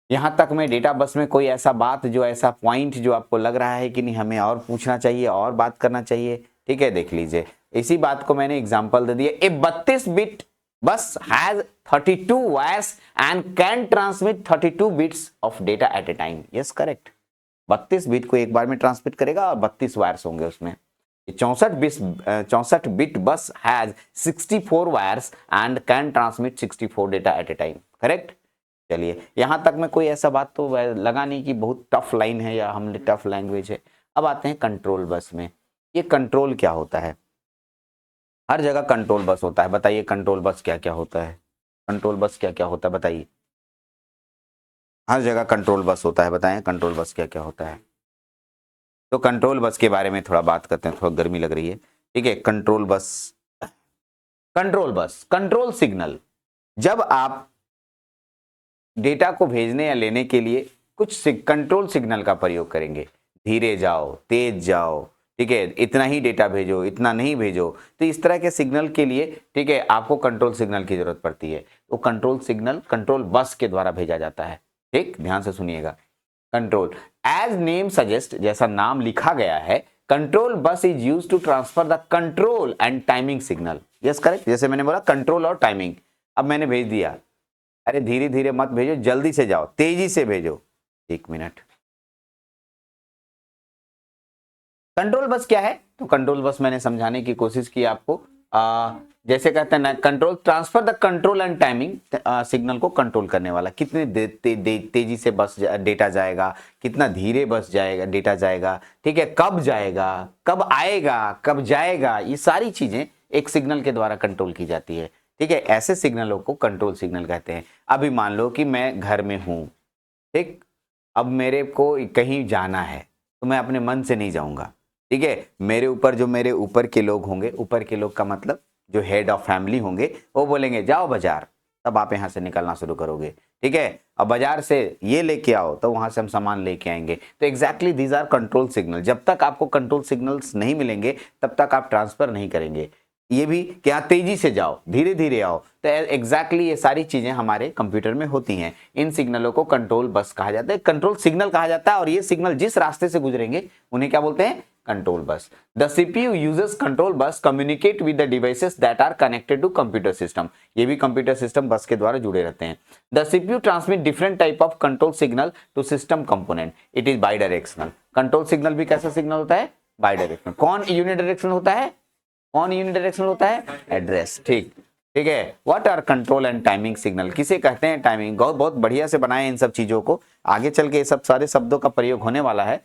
यहां तक में डेटा बस में कोई ऐसा बात, जो ऐसा पॉइंट जो आपको लग रहा है कि नहीं हमें और पूछना चाहिए और बात करना चाहिए, ठीक है, देख लीजिए। इसी बात को मैंने एग्जांपल दे दिया। ए 32 bit bus has 32 wires and can transmit 32 bits of data eight a time. Yes correct, 32 bit को एक बार में ट्रांसमिट करेगा और 32 वायर्स होंगे उसमें। 64 bit bus has 64 wires and can transmit 64 data eight a time. Correct, चलिए यहां तक में कोई ऐसा बात तो लगा नहीं कि बहुत टफ लाइन है या हमने टफ लैंग्वेज है। अब आते हैं कंट्रोल बस में। ये कंट्रोल क्या होता है, हर जगह कंट्रोल बस होता है, बताइए कंट्रोल बस क्या क्या होता है, कंट्रोल बस क्या क्या होता है बताइए। हर जगह कंट्रोल बस होता है, बताएं कंट्रोल बस क्या क्या होता है। तो कंट्रोल बस के बारे में थोड़ा बात करते हैं, थोड़ा गर्मी लग रही है। ठीक है, कंट्रोल बस, कंट्रोल सिग्नल, जब आप डेटा को भेजने या लेने के लिए कुछ कंट्रोल सिग्नल का प्रयोग करेंगे, धीरे जाओ, तेज जाओ, ठीक है, इतना ही डेटा भेजो, इतना नहीं भेजो, तो इस तरह के सिग्नल के लिए, ठीक है, आपको कंट्रोल सिग्नल की जरूरत पड़ती है। तो कंट्रोल सिग्नल कंट्रोल बस के द्वारा भेजा जाता है। ठीक, ध्यान से सुनिएगा। कंट्रोल, एज नेम सजेस्ट, जैसा नाम लिखा गया है, control bus is used to transfer the control and timing signal. Yes correct, जैसे मैंने बोला कंट्रोल और टाइमिंग। अब मैंने भेज दिया, अरे धीरे धीरे मत भेजो, जल्दी से जाओ, तेजी से भेजो। 1 मिनट, कंट्रोल बस क्या है, तो कंट्रोल बस मैंने समझाने की कोशिश की आपको। जैसे कहते हैं ना, control transfer the control and timing, signal को कंट्रोल करने वाला, कितनी तेजी से बस डेटा जाएगा, कितना धीरे बस जाएगा डेटा जाएगा, ठीक है, कब जाएगा, कब आएगा, कब जाएगा, ये सारी चीजें एक सिग्नल के द्वारा कंट्रोल की जाती है। ठीक है, ऐसे सिग्नलों को कंट्रोल सिग्नल कहते हैं। अभी मान लो कि मैं घर में हूं, ठीक, अब मेरे को कहीं जाना है तो मैं अपने मन से नहीं जाऊंगा। ठीक है, मेरे ऊपर जो मेरे ऊपर के लोग होंगे, ऊपर के लोग का मतलब जो हेड ऑफ फैमिली होंगे, वो बोलेंगे जाओ बाजार, तब आप यहाँ से निकलना शुरू करोगे। ठीक है, अब बाजार से ये लेके आओ, तो वहां से हम सामान लेके आएंगे। तो exactly these are control signal. जब तक आपको कंट्रोल सिग्नल्स नहीं मिलेंगे तब तक आप ट्रांसफर नहीं करेंगे। ये भी कि हाँ तेजी से जाओ, धीरे धीरे आओ। तो एग्जैक्टली ये सारी चीजें हमारे कंप्यूटर में होती हैं। इन सिग्नलों को कंट्रोल बस कहा जाता है, कंट्रोल सिग्नल कहा जाता है। और ये सिग्नल जिस रास्ते से गुजरेंगे उन्हें क्या बोलते हैं? Control bus. The CPU uses control bus communicate with the devices that are connected to computer system. ये भी कंप्यूटर सिस्टम बस के द्वारा जुड़े रहते हैं। The CPU transmit different type of control signal to system component. It is bidirectional. Control signal भी कैसा सिग्नल होता है? By directional. कौन यूनिडायरेक्शनल होता है? कौन यूनिडायरेक्शनल होता है? एड्रेस। ठीक है। What are control and timing signal? किसे कहते हैं टाइमिंग? बहुत बढ़िया से बनाए इन सब चीजों को। आगे चल के ये सब सारे शब्दों का प्रयोग होने वाला है।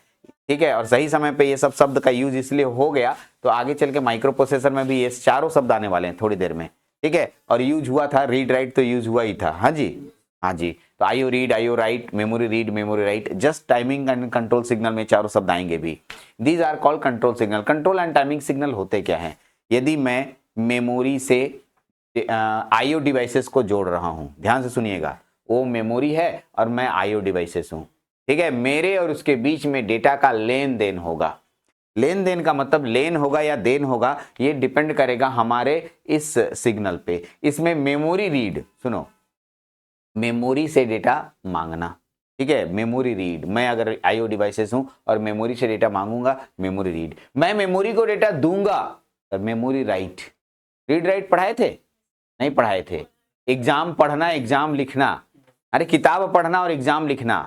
ठीक है। और सही समय पे ये सब शब्द का यूज इसलिए हो गया तो आगे चल के माइक्रो प्रोसेसर में भी ये चारों शब्द आने वाले हैं थोड़ी देर में। ठीक है। और यूज हुआ था, रीड राइट तो यूज हुआ ही था। हाँ जी, हाँ जी। तो IO read, IO write, memory read, memory write, just timing and control signal में चारों शब्द आएंगे भी। These are called control signal. Control and timing signal होते क्या है? यदि मैं मेमोरी से आईओ डिवाइसेस को जोड़ रहा हूं, ध्यान से सुनिएगा, वो मेमोरी है और मैं आईओ डिवाइसेस हूं। ठीक है। मेरे और उसके बीच में डेटा का लेन देन होगा। लेन देन का मतलब लेन होगा या देन होगा, ये डिपेंड करेगा हमारे इस सिग्नल पे। इसमें मेमोरी रीड, सुनो, मेमोरी से डेटा मांगना। ठीक है। मेमोरी रीड, मैं अगर आईओ डिवाइसेस हूं और मेमोरी से डेटा मांगूंगा, मेमोरी रीड। मैं मेमोरी को डेटा दूंगा, मेमोरी राइट। रीड राइट पढ़ाए थे? नहीं पढ़ाए थे। एग्जाम पढ़ना, एग्जाम लिखना। अरे किताब पढ़ना और एग्जाम लिखना।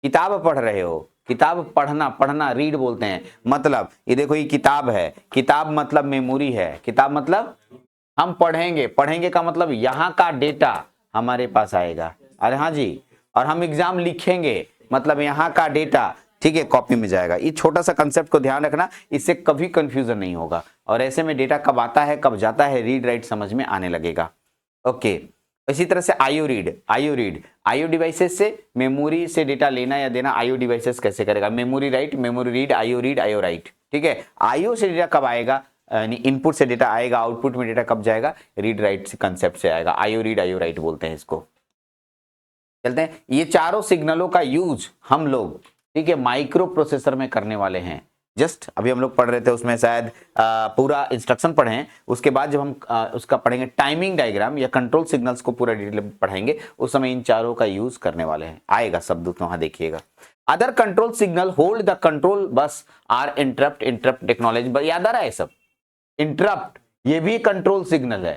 किताब पढ़ रहे हो, किताब पढ़ना, पढ़ना रीड बोलते हैं। मतलब ये देखो, ये किताब है, किताब मतलब मेमोरी है। किताब मतलब हम पढ़ेंगे, पढ़ेंगे का मतलब यहाँ का डेटा हमारे पास आएगा। अरे हाँ जी। और हम एग्जाम लिखेंगे मतलब यहाँ का डेटा, ठीक है, कॉपी में जाएगा। ये छोटा सा कंसेप्ट को ध्यान रखना, इससे कभी कंफ्यूजन नहीं होगा। और ऐसे में डेटा कब आता है कब जाता है, रीड राइट समझ में आने लगेगा। ओके। इसी तरह से IO read, IO read, IO devices से मेमोरी से डेटा लेना या देना आईओ डिवाइसेस कैसे करेगा? Memory write, memory read, IO right. ठीक है। आईओ से डेटा कब आएगा? यानी इनपुट से डेटा आएगा, आउटपुट में डेटा कब जाएगा? रीड राइट से कंसेप्ट से आएगा। आईओ रीड, आईओ राइट बोलते हैं इसको। चलते हैं। ये चारों सिग्नलों का यूज हम लोग, ठीक है, माइक्रो प्रोसेसर में करने वाले हैं। जस्ट अभी हम लोग पढ़ रहे थे, उसमें शायद पूरा इंस्ट्रक्शन पढ़े हैं। उसके बाद जब हम उसका पढ़ेंगे टाइमिंग डायग्राम या कंट्रोल सिग्नल्स को पूरा डिटेल में पढ़ेंगे, उस समय इन चारों का यूज करने वाले हैं। आएगा शब्द तो वहां देखिएगा। Other control signal hold the control bus are interrupt, interrupt technology. याद आ रहा है सब? इंटरप्ट ये भी कंट्रोल सिग्नल है।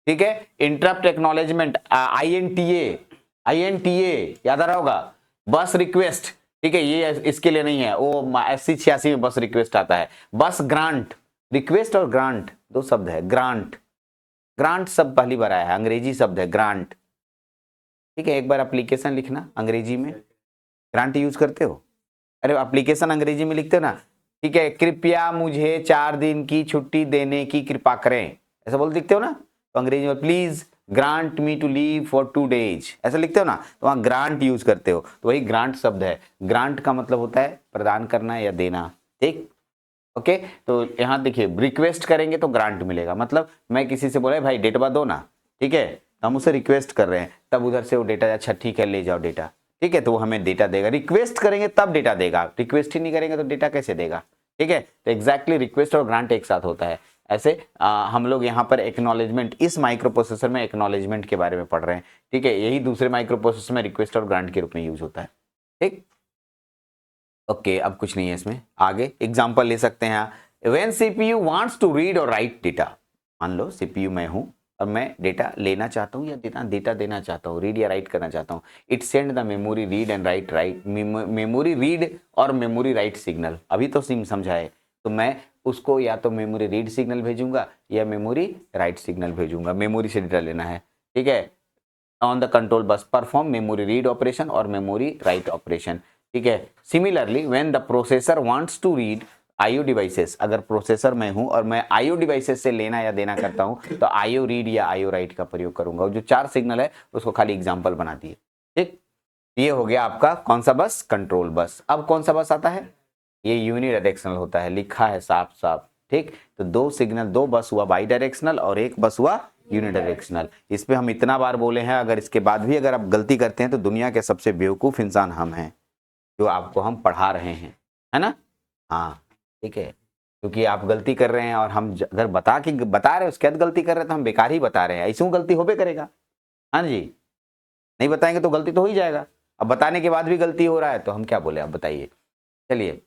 ठीक है। इंटरप्ट एक्नॉलेजमेंट, INTA, INTA याद आ रहा होगा। बस रिक्वेस्ट, ठीक है, ये इसके लिए नहीं है, वो SC86 में बस रिक्वेस्ट आता है। बस ग्रांट, रिक्वेस्ट और ग्रांट दो शब्द है। ग्रांट, ग्रांट शब्द पहली बार आया है, अंग्रेजी शब्द है ग्रांट। ठीक है। एक बार एप्लीकेशन लिखना अंग्रेजी में, ग्रांट यूज करते हो? अरे एप्लीकेशन अंग्रेजी में लिखते हो ना, ठीक है, कृपया मुझे 4 दिन की छुट्टी देने की कृपा करें, ऐसा बोल लिखते हो ना। तो अंग्रेजी में please grant me to leave for 2 days, ऐसा लिखते हो ना, तो वहां ग्रांट यूज करते हो। तो वही ग्रांट शब्द है। ग्रांट का मतलब होता है प्रदान करना या देना। ठीक। ओके। तो यहाँ देखिए, रिक्वेस्ट करेंगे तो ग्रांट मिलेगा। मतलब मैं किसी से बोला भाई डेटवा दो ना, ठीक है, तो हम उसे रिक्वेस्ट कर रहे हैं, तब उधर से वो डेटा, अच्छा ठीक है ले जाओ डेटा, ठीक है, तो वो हमें डेटा देगा। रिक्वेस्ट करेंगे तब डेटा देगा, रिक्वेस्ट ही नहीं करेंगे तो डेटा कैसे देगा? ठीक है। तो एग्जैक्टली रिक्वेस्ट और ग्रांट एक साथ होता है। ऐसे हम लोग यहाँ पर एक्नॉलेजमेंट, इस माइक्रो प्रोसेसर में एक्नॉलेजमेंट के बारे में पढ़ रहे हैं। ठीक है। यही दूसरे माइक्रो प्रोसेसर में रिक्वेस्ट और ग्रांट के रूप में यूज होता है। ठीक। ओके। अब कुछ नहीं है इसमें, आगे एग्जाम्पल ले सकते हैं। When CPU wants to read और राइट डेटा, मान लो सीपीयू मैं हूं और मैं डेटा लेना चाहता हूं या डेटा देना चाहता हूं, रीड या राइट करना चाहता हूं। It send the memory read and right, memory read और मेमोरी राइट सिग्नल। अभी तो सिम समझाए, तो मैं उसको या तो मेमोरी रीड सिग्नल भेजूंगा या मेमोरी राइट सिग्नल भेजूंगा। मेमोरी से डेटा लेना है। ठीक है। On the control bus perform memory read operation और मेमोरी राइट ऑपरेशन। ठीक है। Similarly when the processor wants to read IO devices, अगर प्रोसेसर मैं हूं और मैं आईओ डिवाइसेस से लेना या देना करता हूं, तो आईओ रीड या आईओ राइट का प्रयोग करूंगा। और जो 4 सिग्नल है उसको खाली एग्जांपल बना दिए। ठीक। ये हो गया आपका कौन सा बस? Control bus. अब कौन सा बस आता है? ये यूनिडायरेक्शनल होता है, लिखा है साफ साफ। ठीक। तो 2 सिग्नल, 2 बस हुआ बाई डायरेक्शनल और एक बस हुआ यूनिडायरेक्शनल। इस पे हम इतना बार बोले हैं, अगर इसके बाद भी अगर आप गलती करते हैं तो दुनिया के सबसे बेवकूफ इंसान हम हैं, जो आपको हम पढ़ा रहे हैं, है ना? हाँ। ठीक है। क्योंकि आप गलती कर रहे हैं और हम अगर बता रहे हैं उसके बाद गलती कर रहे हैं तो हम बेकार ही बता रहे हैं, ऐसे गलती होबे करेगा। हाँ जी, नहीं बताएंगे तो गलती तो हो ही जाएगा। अब बताने के बाद भी गलती हो रहा है तो हम क्या बोले, आप बताइए। चलिए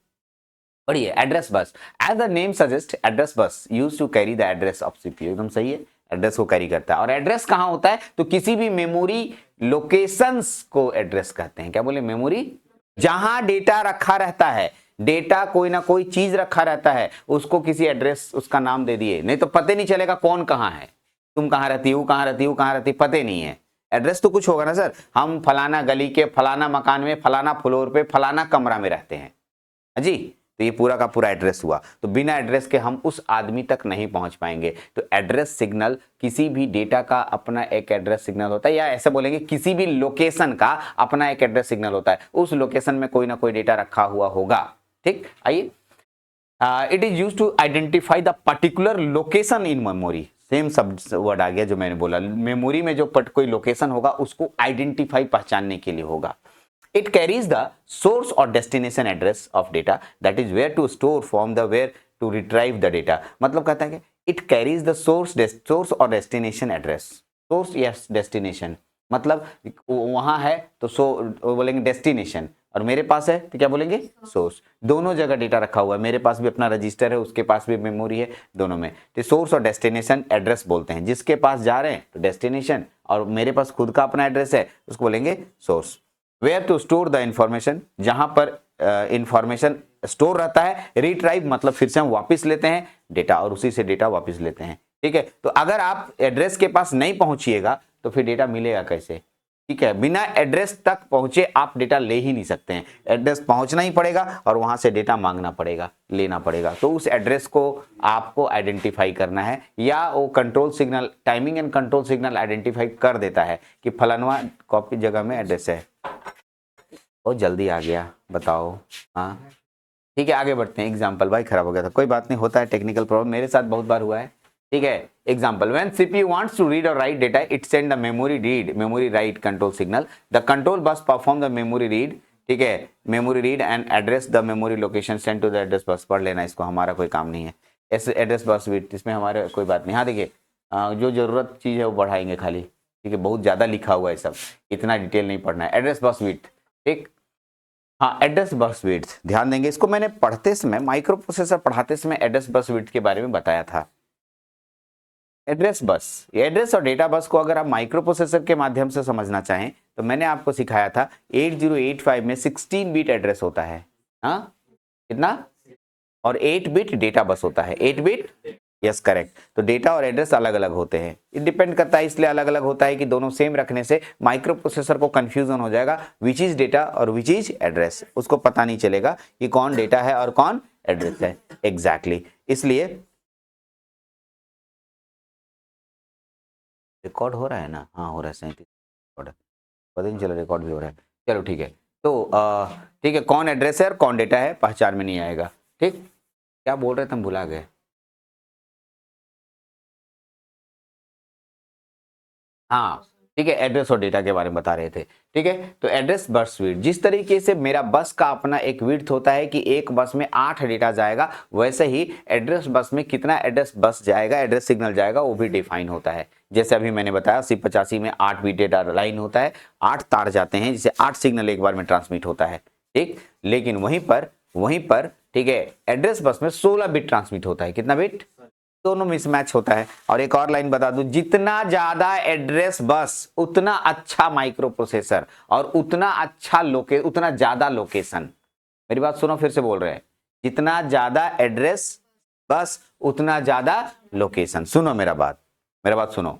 पढ़िए, address bus. As the name suggest, address bus use to carry the address of CPU, एकदम सही है, एड्रेस को कैरी करता है। और एड्रेस कहां होता है, तो किसी भी मेमोरी लोकेशंस को एड्रेस कहते हैं। क्या बोले, मेमोरी, जहां डेटा रखा रहता है, डेटा कोई ना कोई चीज रखा रहता है, उसको किसी एड्रेस, उसका नाम दे दिए, नहीं तो पता नहीं चलेगा कौन कहां है, तुम कहां रहती हो, कहां रहती हो, कहां रहती, पते नहीं है। एड्रेस तो कुछ होगा ना सर, हम फलाना गली के फलाना मकान में फलाना फ्लोर पे फलाना कमरा में रहते हैं जी, तो ये पूरा का पूरा एड्रेस हुआ। तो बिना एड्रेस के हम उस आदमी तक नहीं पहुंच पाएंगे। तो एड्रेस सिग्नल, किसी भी डेटा का अपना एक एड्रेस सिग्नल होता है, या ऐसे बोलेंगे किसी भी लोकेशन का अपना एक एड्रेस सिग्नल होता है। उस लोकेशन में कोई ना कोई डेटा रखा हुआ होगा। ठीक, आइए, it is use to identify the particular location in memory. Same सब वर्ड आ गया जो मैंने बोला, मेमोरी में जो कोई लोकेशन होगा उसको आइडेंटिफाई, पहचानने के लिए होगा। It carries the source or destination address of data, that is where to store from the where to retrieve the data। मतलब कहता है कि it carries the source or destination address। source yes destination, मतलब वहां है तो बोलेंगे destination, और मेरे पास है तो क्या बोलेंगे, सोर्स। दोनों जगह डेटा रखा हुआ है, मेरे पास भी अपना रजिस्टर है, उसके पास भी मेमोरी है, दोनों में। तो सोर्स और डेस्टिनेशन एड्रेस बोलते हैं, जिसके पास जा रहे हैं तो डेस्टिनेशन, और मेरे पास खुद का अपना एड्रेस है उसको बोलेंगे source. Where to store the information, जहां पर इंफॉर्मेशन स्टोर रहता है। रिट्राइव मतलब फिर से हम वापस लेते हैं डेटा और उसी से डेटा वापस लेते हैं। ठीक है, तो अगर आप एड्रेस के पास नहीं पहुंचिएगा तो फिर डेटा मिलेगा कैसे। ठीक है, बिना एड्रेस तक पहुंचे आप डेटा ले ही नहीं सकते हैं, एड्रेस पहुंचना ही पड़ेगा और वहां से डेटा मांगना पड़ेगा, लेना पड़ेगा। तो उस एड्रेस को आपको आइडेंटिफाई करना है, या वो control signal, timing and control signal identify कर देता है कि फलानवा कॉपी जगह में एड्रेस है। बहुत जल्दी आ गया, बताओ। हाँ ठीक है, आगे बढ़ते हैं। एग्जाम्पल, भाई खराब हो गया था, कोई बात नहीं, होता है टेक्निकल प्रॉब्लम, मेरे साथ बहुत बार हुआ है। ठीक है, example, when CPU wants to read और write data, it send the memory read, memory write control signal. The control bus perform the memory read. ठीक है, memory read and address the memory location send to the address bus. पढ़ लेना इसको, हमारा कोई काम नहीं है। ऐसे एड्रेस बस बिट, इसमें हमारे कोई बात नहीं। हाँ देखिए, जो जरूरत चीज है वो बढ़ाएंगे खाली। ठीक है, बहुत ज्यादा लिखा हुआ है सब, इतना डिटेल नहीं पढ़ना है। एड्रेस बस बिट, ठीक, हाँ एड्रेस बस बिट्स ध्यान देंगे इसको। मैंने पढ़ते समय, माइक्रो प्रोसेसर पढ़ाते समय एड्रेस बस बिट्स के बारे में बताया था। एड्रेस बस, एड्रेस और डेटा बस को अगर आप माइक्रो प्रोसेसर के माध्यम से समझना चाहें तो मैंने आपको सिखाया था 8085 में 16 बिट एड्रेस होता है। हाँ कितना, और 8 बिट डेटा बस होता है। 8 बिट, यस करेक्ट। तो डेटा और एड्रेस अलग अलग होते हैं, ये डिपेंड करता है, इसलिए अलग अलग होता है कि दोनों सेम रखने से माइक्रो प्रोसेसर को कंफ्यूजन हो जाएगा, विच इज डेटा और विच इज एड्रेस, उसको पता नहीं चलेगा कि कौन डेटा है और कौन एड्रेस है। एग्जैक्टली इसलिए रिकॉर्ड हो रहा है ना, हाँ हो रहा है, 37 रिकॉर्ड, पता नहीं चला रिकॉर्ड भी हो रहा है। चलो ठीक है, तो ठीक है, कौन एड्रेस है और कौन डेटा है पहचान में नहीं आएगा। ठीक, क्या बोल रहे थे हम भुला गए। हाँ ठीक है, एड्रेस और डेटा के बारे में बता रहे थे। ठीक है, तो एड्रेस बस विड्थ, जिस तरीके से मेरा बस का अपना एक विड्थ होता है कि एक बस में 8 डेटा जाएगा, वैसे ही एड्रेस बस में कितना एड्रेस बस जाएगा, एड्रेस सिग्नल जाएगा, वो भी डिफाइन होता है। जैसे अभी मैंने बताया C85 में 8 बिट डेटा लाइन होता है, 8 तार जाते हैं, जिसे 8 सिग्नल एक बार में ट्रांसमिट होता है। ठीक, लेकिन वहीं पर ठीक है, एड्रेस बस में 16 बिट ट्रांसमिट होता है। कितना बिट, दोनों मिसमैच होता है। और एक और लाइन बता दूं, जितना ज्यादा एड्रेस बस उतना अच्छा माइक्रो प्रोसेसर और उतना अच्छा उतना ज्यादा लोकेशन। मेरी बात सुनो, फिर से बोल रहे हैं, जितना ज्यादा एड्रेस बस उतना ज्यादा लोकेशन। सुनो मेरा बात सुनो,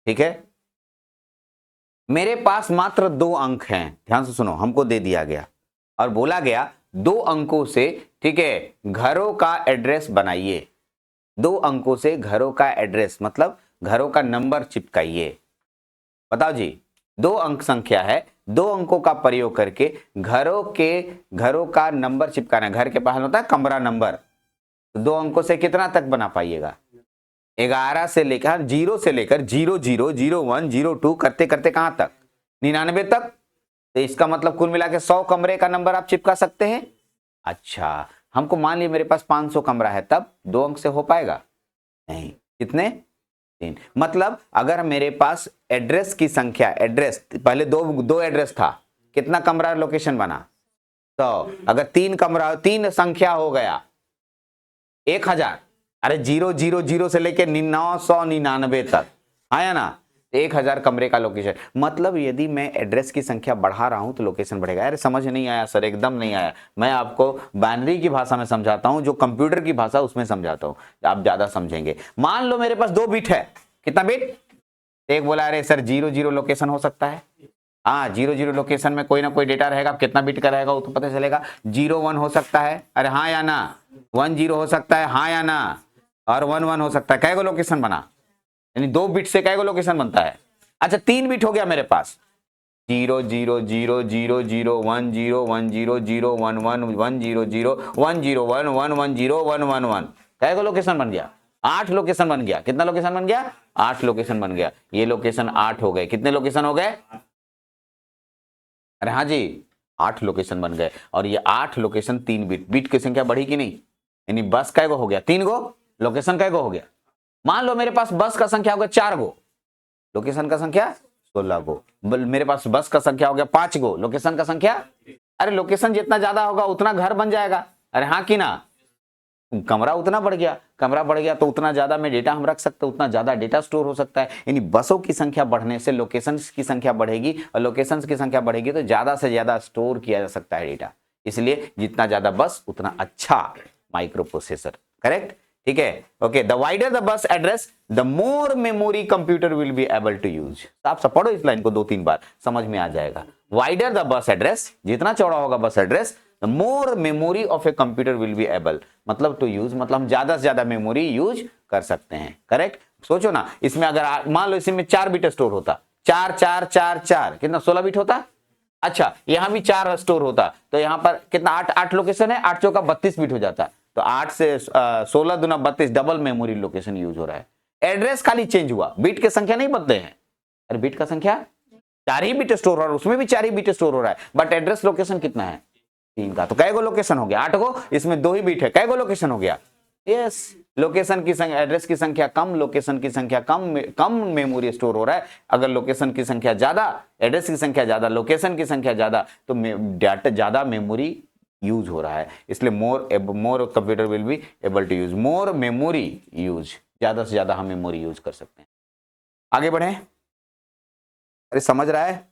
ठीक है। मेरे पास मात्र 2 अंक हैं, ध्यान से सुनो, हमको दे दिया गया और बोला गया 2 अंकों से, ठीक है, घरों का एड्रेस बनाइए। 2 अंकों से घरों का एड्रेस मतलब घरों का नंबर चिपकाइए। बताओ जी, 2 अंक संख्या है, 2 अंकों का प्रयोग करके घरों का नंबर चिपकाना। घर के बाहर होता है कमरा नंबर, 2 अंकों से कितना तक बना पाइएगा, 11 से लेकर 0 से लेकर 00, 01, 02 करते करते कहां तक, 99 तक। तो इसका मतलब कुल मिला के 100 कमरे का नंबर आप चिपका सकते हैं। अच्छा, हमको मान लिया मेरे पास 500 कमरा है, तब 2 अंक से हो पाएगा नहीं, कितने 3। मतलब अगर मेरे पास एड्रेस की संख्या, एड्रेस पहले दो एड्रेस था, कितना कमरा लोकेशन बना, तो अगर 3 कमरा, 3 संख्या हो गया 1000, अरे 000 से लेके 999 तक आया ना, 1000 कमरे का लोकेशन। मतलब यदि मैं एड्रेस की संख्या बढ़ा रहा हूं तो लोकेशन बढ़ेगा। अरे समझ नहीं आया सर, एकदम नहीं आया। मैं आपको बाइनरी की भाषा में समझाता हूं, जो कंप्यूटर की भाषा उसमें समझाता हूं, आप ज्यादा समझेंगे। मान लो मेरे पास 2 बिट है, कितना बिट, एक बोला अरे सर 00 लोकेशन हो सकता है, हाँ 00 लोकेशन में कोई ना कोई डेटा रहेगा, कितना बिट का रहेगा वो तो पता चलेगा। 01 हो सकता है, अरे हाँ या ना, 10 हो सकता है, हाँ या ना, और 11 हो सकता है। कैगो लोकेशन बना, यानी 2 बिट से कैगो लोकेशन बनता है। अच्छा 3 बिट हो गया मेरे पास, 00000101011100111101111 कैगो लोकेशन बन गया, 8 लोकेशन बन गया। कितना लोकेशन बन गया, 8 लोकेशन बन गया। ये लोकेशन 8 हो गए, कितने लोकेशन हो गए, अरे हाँ जी 8 लोकेशन बन गए। और ये 8 लोकेशन 3 बिट, बिट की संख्या बढ़ी कि नहीं, यानी बस कैगो हो गया, 3 गो लोकेशन कैगो हो गया। मान लो मेरे पास बस का संख्या हो गया 4 गो, लोकेशन का संख्या 16 गो। मेरे पास बस का संख्या हो गया 5 गो, लोकेशन का संख्या, अरे लोकेशन जितना ज्यादा होगा उतना घर बन जाएगा, अरे हाँ कि ना, कमरा उतना बढ़ गया, कमरा बढ़ गया तो उतना ज्यादा में डेटा हम रख सकते हैं, उतना ज्यादा डेटा स्टोर हो सकता है। यानी बसों की संख्या बढ़ने से लोकेशंस की संख्या बढ़ेगी, और लोकेशंस की संख्या बढ़ेगी तो ज्यादा से ज्यादा स्टोर किया जा सकता है डेटा। इसलिए जितना ज्यादा बस उतना अच्छा माइक्रो प्रोसेसर, करेक्ट, ठीक है। Okay, the wider the bus address the more memory computer will be able to use. आप सब पढ़ो इस लाइन को 2-3 बार, समझ में आ जाएगा। वाइडर द बस एड्रेस, जितना चौड़ा होगा बस address, the more memory of a computer will be able, मतलब टू यूज, मतलब हम ज्यादा से ज्यादा मेमोरी यूज कर सकते हैं, करेक्ट। सोचो ना, इसमें अगर मान लो इसमें 4 बिट स्टोर होता, 4 4 4 4 कितना 16 बिट होता। अच्छा यहां भी 4 स्टोर होता तो यहां पर कितना 8 लोकेशन है, 8 चौका 32 बिट हो जाता। तो 8 से 16 दूना 32, डबल मेमोरी लोकेशन यूज हो रहा है। एड्रेस खाली चेंज हुआ, बिट की संख्या नहीं बदले हैं। अरे बिट का संख्या 4 ही बिट स्टोर हो रहा है, उसमें भी 4 ही बिट स्टोर हो रहा है, बट एड्रेस लोकेशन कितना है 3 का। तो कैगो लोकेशन हो गया 8 गो, इसमें 2 ही बिट है, कैगो लोकेशन हो गया, यस। लोकेशन की संख्या, एड्रेस की संख्या कम, लोकेशन की संख्या कम, कम मेमोरी स्टोर हो रहा है। अगर लोकेशन की संख्या ज्यादा, एड्रेस की संख्या ज्यादा, लोकेशन की संख्या ज्यादा, तो डाटा ज्यादा मेमोरी यूज हो रहा है। इसलिए more computer will be able to use more memory use, ज्यादा से ज्यादा हम मेमोरी यूज कर सकते हैं। आगे बढ़े, अरे समझ रहा है,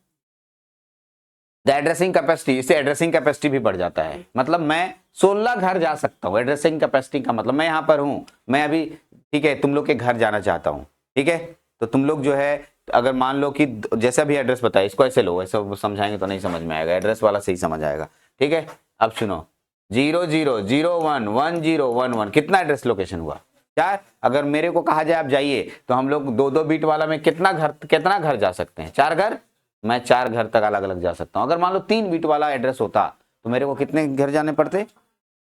द एड्रेसिंग कैपेसिटी, इससे एड्रेसिंग कैपेसिटी भी बढ़ जाता है। मतलब मैं 16 घर जा सकता हूं, एड्रेसिंग कैपेसिटी का मतलब मैं यहां पर हूं, मैं अभी, ठीक है, तुम लोग के घर जाना चाहता हूं, ठीक है, तो तुम लोग जो है, अगर मान लो कि जैसा भी एड्रेस बताया, इसको ऐसे लो, ऐसे समझाएंगे तो नहीं समझ में आएगा, एड्रेस वाला सही समझ आएगा, ठीक है। अब सुनो, 00011011 कितना एड्रेस लोकेशन हुआ 4। अगर मेरे को कहा जाए आप जाइए, तो हम लोग 2-2 बिट वाला में कितना घर जा सकते हैं, 4 घर, मैं 4 घर तक अलग अलग जा सकता हूं। अगर मान लो 3 बिट वाला एड्रेस होता तो मेरे को कितने घर जाने पड़ते,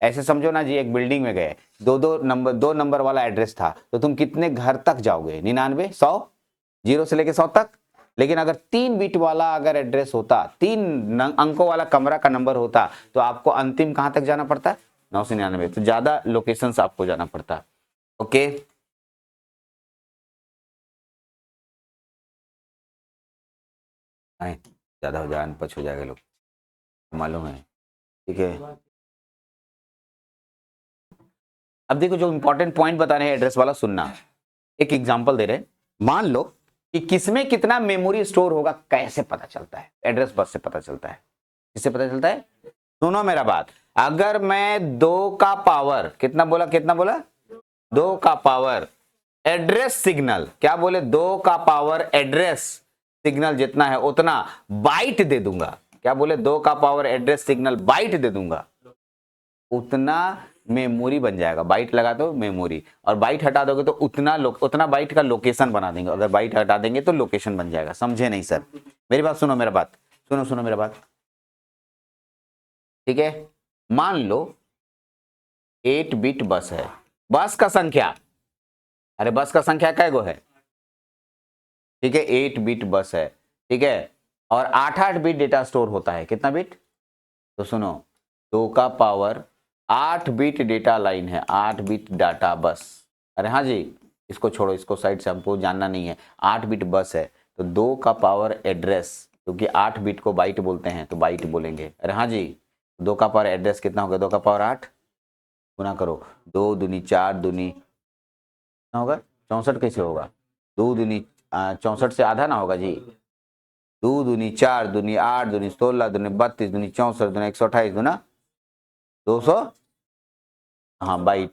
ऐसे समझो ना जी, एक बिल्डिंग में गए, 2 नंबर वाला एड्रेस था, तो तुम कितने घर तक जाओगे, 99, 100, 0 से लेके 100 तक। लेकिन अगर 3 बिट वाला अगर एड्रेस होता, 3 अंकों वाला कमरा का नंबर होता, तो आपको अंतिम कहां तक जाना पड़ता है, 9 से 99, तो ज्यादा लोकेशन आपको जाना पड़ता। ओके, ज्यादा हो जाए पछ हो जाएगा, लोग मालूम है, ठीक है। अब देखो जो इंपॉर्टेंट पॉइंट बता रहे हैं एड्रेस वाला, सुनना। एक एग्जांपल दे रहे हैं, मान लो कि किसमें कितना मेमोरी स्टोर होगा, कैसे पता चलता है, एड्रेस बस से पता चलता है। किससे पता चलता है, सुनो मेरा बात। अगर मैं 2 का पावर, कितना बोला 2 का पावर एड्रेस सिग्नल, क्या बोले, 2 का पावर एड्रेस सिग्नल जितना है उतना बाइट दे दूंगा, क्या बोले, 2 का पावर एड्रेस सिग्नल बाइट दे दूंगा, उतना मेमोरी बन जाएगा। बाइट लगा दो मेमोरी, और बाइट हटा दोगे तो उतना बाइट का लोकेशन बना देंगे। अगर बाइट हटा देंगे तो लोकेशन बन जाएगा। समझे नहीं सर, मेरी बात सुनो, मेरा बात सुनो मेरा बात, ठीक है। मान लो 8 बिट बस है, बस का संख्या, अरे बस का संख्या कै गो है, ठीक है, 8 बिट बस है, ठीक है, और 8-8 बिट डेटा स्टोर होता है। कितना बिट, तो सुनो, 2 का पावर 8 बिट डेटा लाइन है, 8 बिट डाटा बस। अरे हाँ जी, इसको छोड़ो, इसको साइड से हमको जानना नहीं है। 8 बिट बस है तो 2 का पावर एड्रेस, क्योंकि 8 बिट को बाइट बोलते हैं तो बाइट बोलेंगे। अरे हाँ जी, 2 का पावर एड्रेस कितना होगा, 2 का पावर 8 गुना करो, 2 दूनी 4 दूनी कितना होगा 64, कैसे होगा 2 दूनी 64 से आधा ना होगा जी, 2 दूनी 4 दूनी 8 दूनी 16 दूनी 32 दूनी 64 दूनी 128 दूना 200, हाँ बाइट।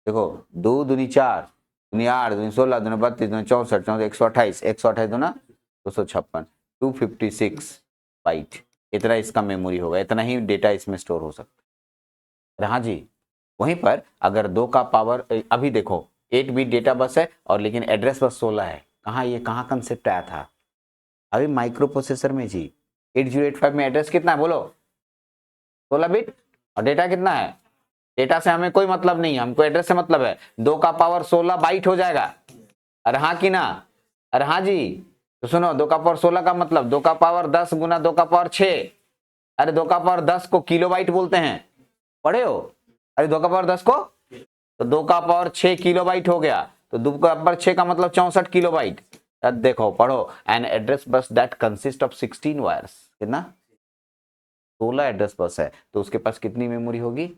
देखो 2 दूनी 4 दूनी 8 दूनी 16 दूनी 32 दूनी 64 64 128 128 दूना 256 256 बाइट, इतना इसका मेमोरी होगा, इतना ही डेटा इसमें स्टोर हो सकता है। हाँ जी, वहीं पर अगर 2 का पावर, अभी देखो 8 बिट डेटा बस है और लेकिन एड्रेस बस 16 है। कहाँ ये कहाँ कंसेप्ट आया था, अभी माइक्रो प्रोसेसर में जी। 8085 में एड्रेस कितना है बोलो, 16 बिट, और डेटा कितना है, डेटा से हमें कोई मतलब नहीं है, हमको एड्रेस से मतलब है। 2 का पावर 16 बाइट हो जाएगा। अरे हाँ कि ना, अरे हाँ जी, तो सुनो 2 का पावर 16 का मतलब 2 का पावर 10 गुना 2 का पावर 6। अरे 2 का पावर 10 को किलोबाइट बोलते हैं, पढ़े हो। अरे 2 का पावर 10 को, तो 2 का पावर 6 किलोबाइट हो गया, तो 2 का पावर 6 का मतलब 64 किलोबाइट। अब देखो पढ़ो, an address bus that consist of 16 wires, कितना 16 एड्रेस बस है तो उसके पास कितनी मेमोरी होगी,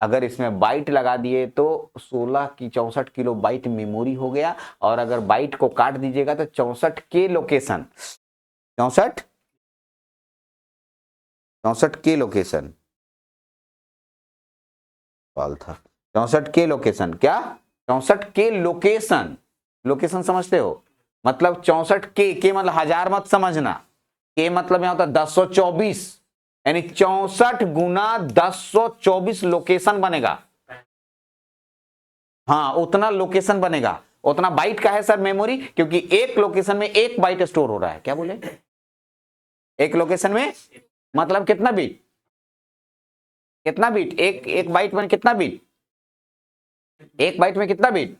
अगर इसमें बाइट लगा दिए तो 16 की 64 किलो बाइट मेमोरी हो गया, और अगर बाइट को काट दीजिएगा तो 64 के लोकेशन, 64 के लोकेशन सवाल था, 64 के लोकेशन, क्या 64 के लोकेशन, लोकेशन समझते हो, मतलब 64 के मतलब हजार मत समझना, के मतलब यहां होता है 1024, यानी 64 गुना 1024 लोकेशन बनेगा। हाँ उतना लोकेशन बनेगा, उतना बाइट का है सर मेमोरी, क्योंकि एक लोकेशन में एक बाइट स्टोर हो रहा है। क्या बोले, एक लोकेशन में मतलब कितना बिट, कितना बिट, एक बाइट में कितना बिट, एक बाइट में कितना बिट,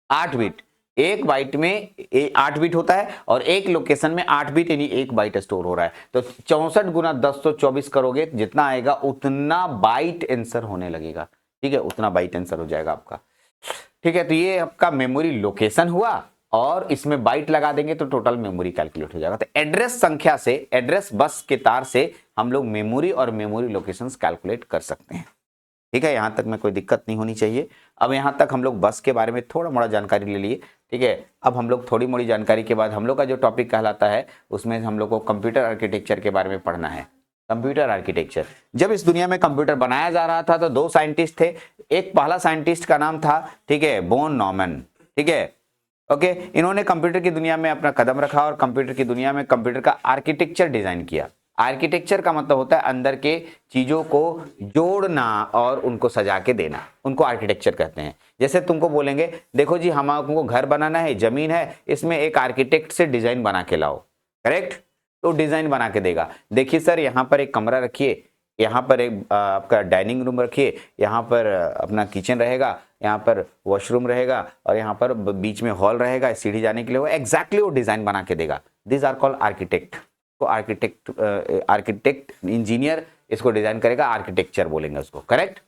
8 बिट। एक बाइट में 8 बिट होता है और एक लोकेशन में 8 बिट यानी एक बाइट स्टोर हो रहा है। तो 64 गुना 1024 करोगे, जितना आएगा उतना बाइट आंसर होने लगेगा। ठीक है, उतना बाइट आंसर हो जाएगा आपका। ठीक है, तो ये आपका मेमोरी लोकेशन हुआ, और इसमें बाइट लगा देंगे तो टोटल मेमोरी कैलकुलेट हो जाएगा। तो एड्रेस संख्या से, एड्रेस बस के तार से हम लोग मेमोरी और मेमोरी लोकेशंस कैलकुलेट कर सकते हैं। ठीक है, यहां तक में कोई दिक्कत नहीं होनी चाहिए। अब यहां तक हम लोग बस के बारे में थोड़ा मोड़ा जानकारी ले लिए। ठीक है, अब हम लोग थोड़ी मोड़ी जानकारी के बाद हम लोग का जो टॉपिक कहलाता है उसमें हम लोग को कंप्यूटर आर्किटेक्चर के बारे में पढ़ना है। कंप्यूटर आर्किटेक्चर, जब इस दुनिया में कंप्यूटर बनाया जा रहा था तो 2 साइंटिस्ट थे। एक पहला साइंटिस्ट का नाम था, ठीक है, वॉन न्यूमैन। ठीक है, ओके, इन्होंने कंप्यूटर की दुनिया में अपना कदम रखा और कंप्यूटर की दुनिया में कंप्यूटर का आर्किटेक्चर डिजाइन किया। आर्किटेक्चर का मतलब होता है अंदर के चीजों को जोड़ना और उनको सजा के देना, उनको आर्किटेक्चर कहते हैं। जैसे तुमको बोलेंगे देखो जी हमको घर बनाना है, जमीन है, इसमें एक आर्किटेक्ट से डिजाइन बना के लाओ, करेक्ट, तो डिजाइन बना के देगा। देखिए सर यहाँ पर एक कमरा रखिए, यहाँ पर एक आपका डाइनिंग रूम रखिए, यहाँ पर अपना किचन रहेगा, यहाँ पर वॉशरूम रहेगा और यहाँ पर बीच में हॉल रहेगा सीढ़ी जाने के लिए, वो एग्जैक्टली वो डिजाइन बना के देगा। This are called architect. तो आर्किटेक्ट इंजीनियर इसको डिजाइन करेगा, आर्किटेक्चर बोलेंगे उसको, करेक्ट,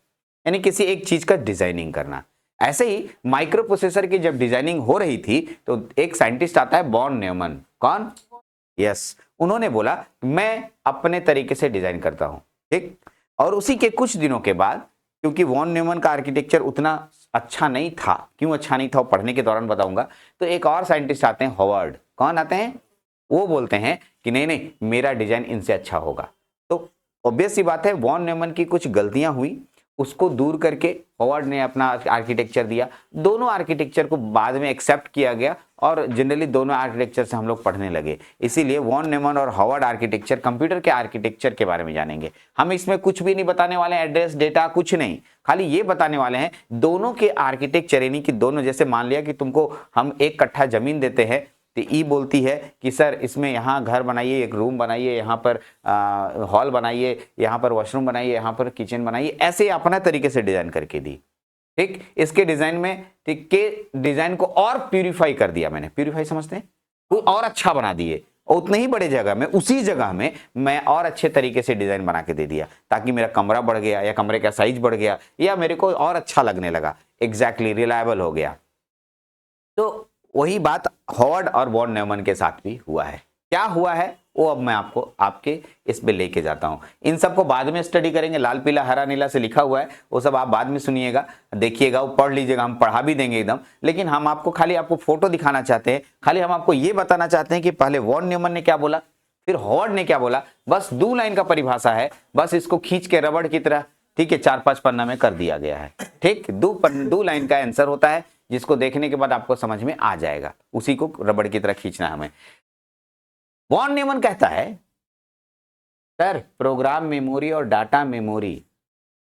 यानी किसी एक चीज का डिजाइनिंग करना। ऐसे ही माइक्रो प्रोसेसर की जब डिजाइनिंग हो रही थी तो एक साइंटिस्ट आता है वॉन न्यूमैन। कौन, यस, उन्होंने बोला मैं अपने तरीके से डिजाइन करता हूं। ठीक, और उसी के कुछ दिनों के बाद, क्योंकि वॉन न्यूमैन का आर्किटेक्चर उतना अच्छा नहीं था, क्यों अच्छा नहीं था वो पढ़ने के दौरान बताऊंगा, तो एक और साइंटिस्ट आते हैं हॉवर्ड। कौन आते हैं, वो बोलते हैं कि नहीं नहीं मेरा डिजाइन इनसे अच्छा होगा। तो ऑब्वियस सी बात है वॉन न्यूमैन की कुछ गलतियां हुई, उसको दूर करके हॉवर्ड ने अपना आर्किटेक्चर दिया। दोनों आर्किटेक्चर को बाद में एक्सेप्ट किया गया और जनरली दोनों आर्किटेक्चर से हम लोग पढ़ने लगे। इसीलिए वॉन न्यूमैन और हॉवर्ड आर्किटेक्चर, कंप्यूटर के आर्किटेक्चर के बारे में जानेंगे। हम इसमें कुछ भी नहीं बताने वाले हैं, एड्रेस डेटा कुछ नहीं, खाली ये बताने वाले हैं दोनों के आर्किटेक्चर, यानी कि दोनों, जैसे मान लिया कि तुमको हम 1 कट्ठा जमीन देते हैं तो ई बोलती है कि सर इसमें यहाँ घर बनाइए, एक रूम बनाइए, यहाँ पर हॉल बनाइए, यहाँ पर वॉशरूम बनाइए, यहाँ पर किचन बनाइए, ऐसे अपना तरीके से डिजाइन करके दी। ठीक, इसके डिजाइन में, ठीक, के डिजाइन को और प्यूरिफाई कर दिया मैंने, प्यूरिफाई समझते हैं, और अच्छा बना दिए। और उतने ही बड़े जगह में, उसी जगह में मैं और अच्छे तरीके से डिजाइन बना के दे दिया, ताकि मेरा कमरा बढ़ गया या कमरे का साइज बढ़ गया या मेरे को और अच्छा लगने लगा, एग्जैक्टली रिलायबल हो गया। तो वही बात हॉवर्ड और वॉन न्यूमन के साथ भी हुआ है। क्या हुआ है वो अब मैं आपको आपके इस पे लेके जाता हूं। इन सबको बाद में स्टडी करेंगे, लाल पीला हरा नीला से लिखा हुआ है, वो सब आप बाद में सुनिएगा, देखिएगा, वो पढ़ लीजिएगा, हम पढ़ा भी देंगे एकदम। लेकिन हम आपको खाली आपको फोटो दिखाना चाहते हैं, खाली हम आपको ये बताना चाहते हैं कि पहले वॉन न्यूमन ने क्या बोला, फिर हॉवर्ड ने क्या बोला। बस 2 लाइन का परिभाषा है, बस इसको खींच के रबड़ की तरह, ठीक है, 4-5 पन्ना में कर दिया गया है। ठीक, 2 लाइन का आंसर होता है, जिसको देखने के बाद आपको समझ में आ जाएगा, उसी को रबड़ की तरह खींचना है हमें। वॉन न्यूमन कहता है सर प्रोग्राम मेमोरी और डाटा मेमोरी,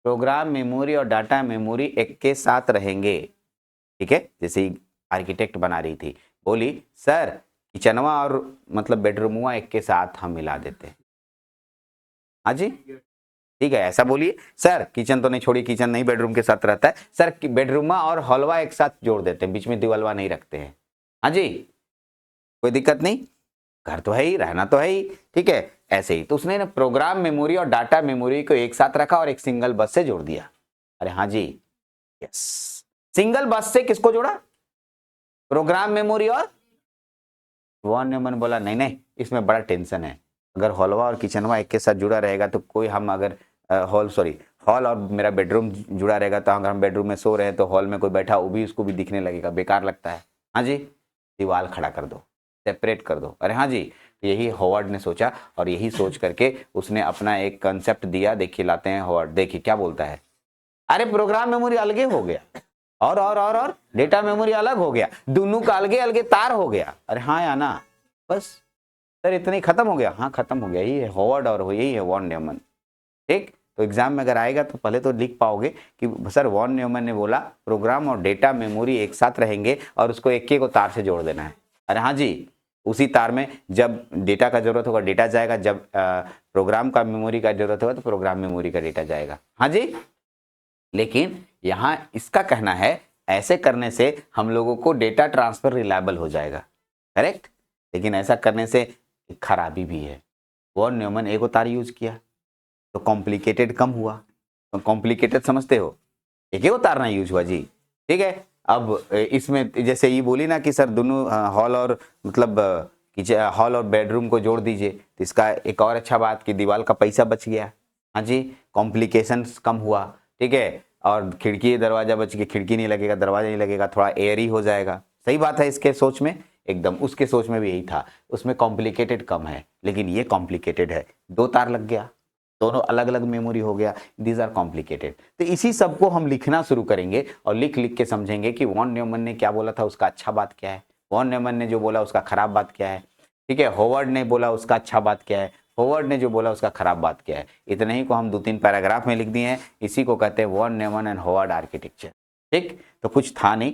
प्रोग्राम मेमोरी और डाटा मेमोरी एक के साथ रहेंगे। ठीक है, जैसे आर्किटेक्ट बना रही थी, बोली सर किचनवा और मतलब बेडरूमवा एक के साथ हम मिला देते हैं। हाँ जी, ठीक है, ऐसा बोलिए सर, किचन तो नहीं, छोड़िए किचन नहीं, बेडरूम के साथ रहता है सर, बेडरूमा और हॉलवा एक साथ जोड़ देते हैं, बीच में दीवालवा नहीं रखते हैं। हाँ जी, कोई दिक्कत नहीं, घर तो है ही, रहना तो है ही, ठीक है। ऐसे ही तो उसने ना प्रोग्राम मेमोरी और डाटा मेमोरी को एक साथ रखा और एक सिंगल बस से जोड़ दिया। अरे हाँ जी, यस, सिंगल बस से किसको जोड़ा, प्रोग्राम मेमोरी और वॉन न्यूमन बोला नहीं नहीं, इसमें बड़ा टेंशन है, अगर हॉलवा और किचनवा एक के साथ जुड़ा रहेगा तो कोई, हम अगर हॉल और मेरा बेडरूम जुड़ा रहेगा तो अगर हम बेडरूम में सो रहे हैं तो हॉल में कोई बैठा वो भी उसको भी दिखने लगेगा, बेकार लगता है। हाँ जी, दीवार खड़ा कर दो, सेपरेट कर दो। अरे हाँ जी, यही हॉवर्ड ने सोचा और यही सोच करके उसने अपना एक कंसेप्ट दिया। देखिए लाते हैं हॉवर्ड, देखिए क्या बोलता है, अरे प्रोग्राम मेमोरी अलगे हो गया और डेटा मेमोरी अलग हो गया, दोनों का अलगे अलगे तार हो गया। अरे हाँ या ना, बस सर इतना ही खत्म हो गया। हाँ खत्म हो गया, यही है हॉवर्ड और यही है वॉन न्यूमन। ठीक, तो एग्जाम में अगर आएगा तो पहले तो लिख पाओगे कि सर वॉन न्यूमन ने बोला प्रोग्राम और डेटा मेमोरी एक साथ रहेंगे और उसको एक को तार से जोड़ देना है। अरे हाँ जी, उसी तार में जब डेटा का जरूरत होगा डेटा जाएगा, जब प्रोग्राम का मेमोरी का जरूरत होगा तो प्रोग्राम मेमोरी का डेटा जाएगा। हाँ जी, लेकिन यहाँ इसका कहना है ऐसे करने से हम लोगों को डेटा ट्रांसफर रिलायबल हो जाएगा, करेक्ट। लेकिन ऐसा करने से एक खराबी भी है, वॉन न्यूमन एक तार यूज किया तो कॉम्प्लिकेटेड कम हुआ, तो कॉम्प्लिकेटेड समझते हो, एक ही तार ना यूज हुआ जी। ठीक है, अब इसमें जैसे ये बोली ना कि सर दोनों हॉल और मतलब हॉल और बेडरूम को जोड़ दीजिए, तो इसका एक और अच्छा बात कि दीवार का पैसा बच गया। हाँ जी, कॉम्प्लिकेशंस कम हुआ, ठीक है, और खिड़की दरवाजा बच गया, खिड़की नहीं लगेगा, दरवाजा नहीं लगेगा, थोड़ा एयर ही हो जाएगा। सही बात है, इसके सोच में एकदम, उसके सोच में भी यही था, उसमें कॉम्प्लिकेटेड कम है, लेकिन ये कॉम्प्लिकेटेड है, 2 तार लग गया, दोनों अलग अलग मेमोरी हो गया, दीज आर कॉम्प्लिकेटेड। तो इसी सब को हम लिखना शुरू करेंगे और लिख लिख के समझेंगे कि वॉन न्यूमन ने क्या बोला था, उसका अच्छा बात क्या है, वॉन न्यूमन ने जो बोला उसका खराब बात क्या है, ठीक है, हॉवर्ड ने बोला उसका अच्छा बात क्या है, हॉवर्ड ने जो बोला उसका खराब बात क्या है। इतने ही को हम 2-3 पैराग्राफ में लिख दिए हैं, इसी को कहते हैं von Neumann and Harvard architecture. ठीक, तो कुछ था नहीं,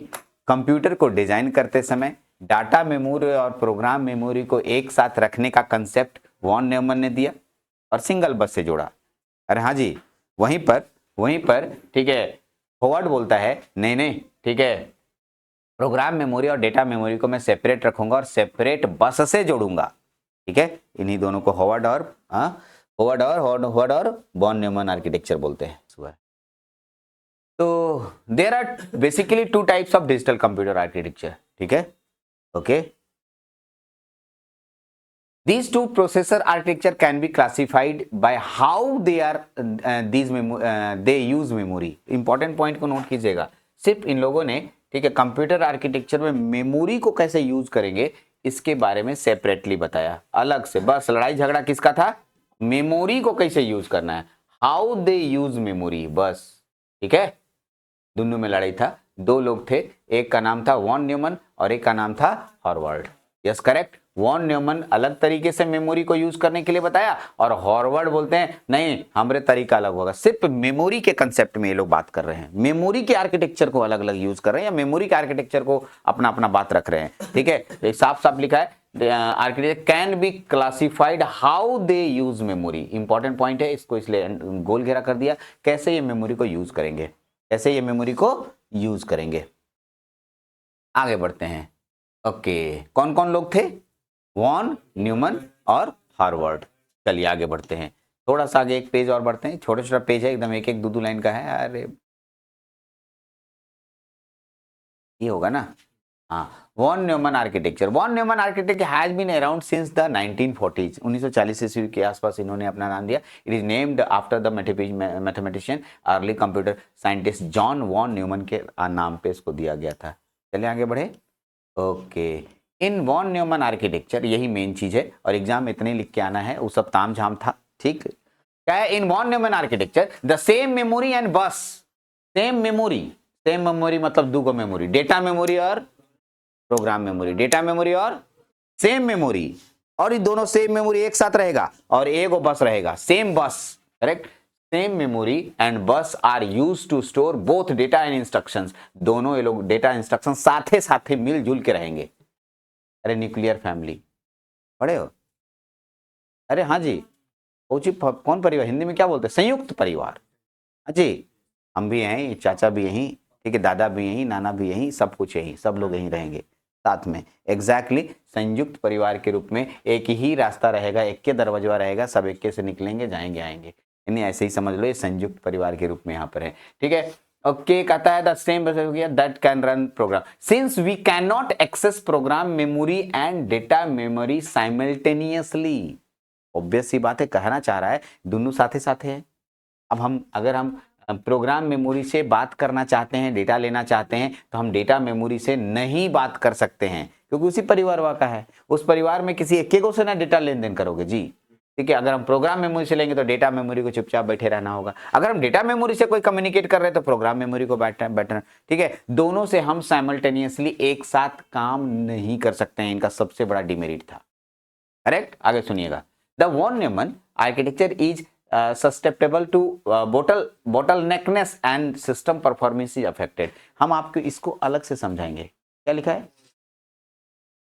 कंप्यूटर को डिजाइन करते समय डाटा मेमोरी और प्रोग्राम मेमोरी को एक साथ रखने का कंसेप्ट वॉन न्यूमन ने दिया और सिंगल बस से जोड़ा। अरे हाँ जी, वहीं पर ठीक है, हॉवर्ड बोलता है नहीं नहीं, ठीक है, प्रोग्राम मेमोरी और डेटा मेमोरी को मैं सेपरेट रखूंगा और सेपरेट बस से जोड़ूंगा। ठीक है, इन्हीं दोनों को हॉवर्ड और वॉन न्यूमन आर्किटेक्चर बोलते हैं। तो there are basically 2 types of digital computer architecture. ठीक है, okay, these two processor architecture can be classified by how they are they use memory। Important point को नोट कीजिएगा, सिर्फ इन लोगों ने, ठीक है, कंप्यूटर आर्किटेक्चर में मेमोरी को कैसे यूज करेंगे इसके बारे में सेपरेटली बताया, अलग से। बस लड़ाई झगड़ा किसका था, मेमोरी को कैसे यूज करना है, हाउ दे यूज मेमोरी, बस। ठीक है, दोनों में लड़ाई था, 2 लोग थे, एक का नाम था वॉन न्यूमन और एक का नाम था Harvard. Yes correct, von Neumann अलग तरीके से मेमोरी को यूज करने के लिए बताया और हॉवर्ड बोलते हैं नहीं हमारे तरीका अलग होगा। सिर्फ मेमोरी के कंसेप्ट में ये लोग बात कर रहे हैं, मेमोरी के आर्किटेक्चर को अलग अलग यूज कर रहे हैं या मेमोरी के आर्किटेक्चर को अपना अपना बात रख रहे हैं। ठीक है, साफ साफ लिखा है architecture can be classified how they use memory. Important point है, इसको इसलिए गोल घेरा कर दिया, कैसे ये मेमोरी को यूज करेंगे, कैसे ये मेमोरी को यूज करेंगे। आगे बढ़ते हैं। ओके, कौन कौन लोग थे, वॉन न्यूमन और हार्वर्ड। चलिए आगे बढ़ते हैं, थोड़ा सा आगे एक पेज और बढ़ते हैं, छोटा छोटा पेज है एकदम, एक एक दो लाइन का है। अरे ये होगा ना, हाँ, von Neumann architecture. Von Neumann architecture has been around since the 1940s। 1940 ईस्वी के आसपास इन्होंने अपना नाम दिया। It is named after the mathematician early computer scientist John von Neumann के नाम पे इसको दिया गया था। चलिए आगे बढ़े। ओके, इन वॉन न्यूमन आर्किटेक्चर, यही मेन चीज है और एग्जाम इतने लिख के आना है, वो सब ताम झाम था। ठीक क्या है, in von Neumann architecture the same memory and bus, same memory मतलब दो मेमोरी, डेटा मेमोरी और प्रोग्राम मेमोरी, डेटा मेमोरी और सेम मेमोरी, और ये दोनों सेम मेमोरी एक साथ रहेगा और एक बस रहेगा, same bus, correct. Same memory and bus are use to store both data and instructions. दोनों ये लोग डेटा इंस्ट्रक्शन साथे साथे मिलजुल के रहेंगे। अरे न्यूक्लियर फैमिली पढ़े हो? अरे हाँ जी, कौन परिवार हिंदी में क्या बोलते हैं? संयुक्त परिवार। हाँ जी, हम भी यहीं, चाचा भी यहीं, ठीक है, दादा भी यहीं, नाना भी यहीं, सब कुछ यहीं, सब लोग यहीं रहेंगे साथ में। एग्जैक्टली संयुक्त परिवार के रूप में एक ही रास्ता रहेगा, एक के दरवाजा रहेगा, सब एक के से निकलेंगे, जाएंगे आएंगे। यानी ऐसे ही समझ लो, ये संयुक्त परिवार के रूप में यहाँ पर है। ठीक है, ओके, कहता है the same that can run program since we can not access program memory and data memory simultaneously. Obvious सी बात है, कहना चाह रहा है दोनों साथे साथे है। अब हम अगर हम प्रोग्राम मेमोरी से बात करना चाहते हैं, डेटा लेना चाहते हैं, तो हम डेटा मेमोरी से नहीं बात कर सकते हैं क्योंकि उसी परिवार का है। उस परिवार में किसी एक को से ना डेटा लेन देन करोगे जी। ठीक है, अगर हम प्रोग्राम मेमोरी से लेंगे तो डेटा मेमोरी को चुपचाप बैठे रहना होगा। अगर हम डेटा मेमोरी से कोई कम्युनिकेट कर रहे हैं तो प्रोग्राम मेमोरी को बैठना। ठीक है, दोनों से हम साइमल्टेनियसली एक साथ काम नहीं कर सकते हैं, इनका सबसे बड़ा डिमेरिट था। करेक्ट, आगे सुनिएगा। The von Neumann architecture is susceptible to bottleneckness and system performance is affected. हम आपको इसको अलग से समझाएंगे। क्या लिखा है?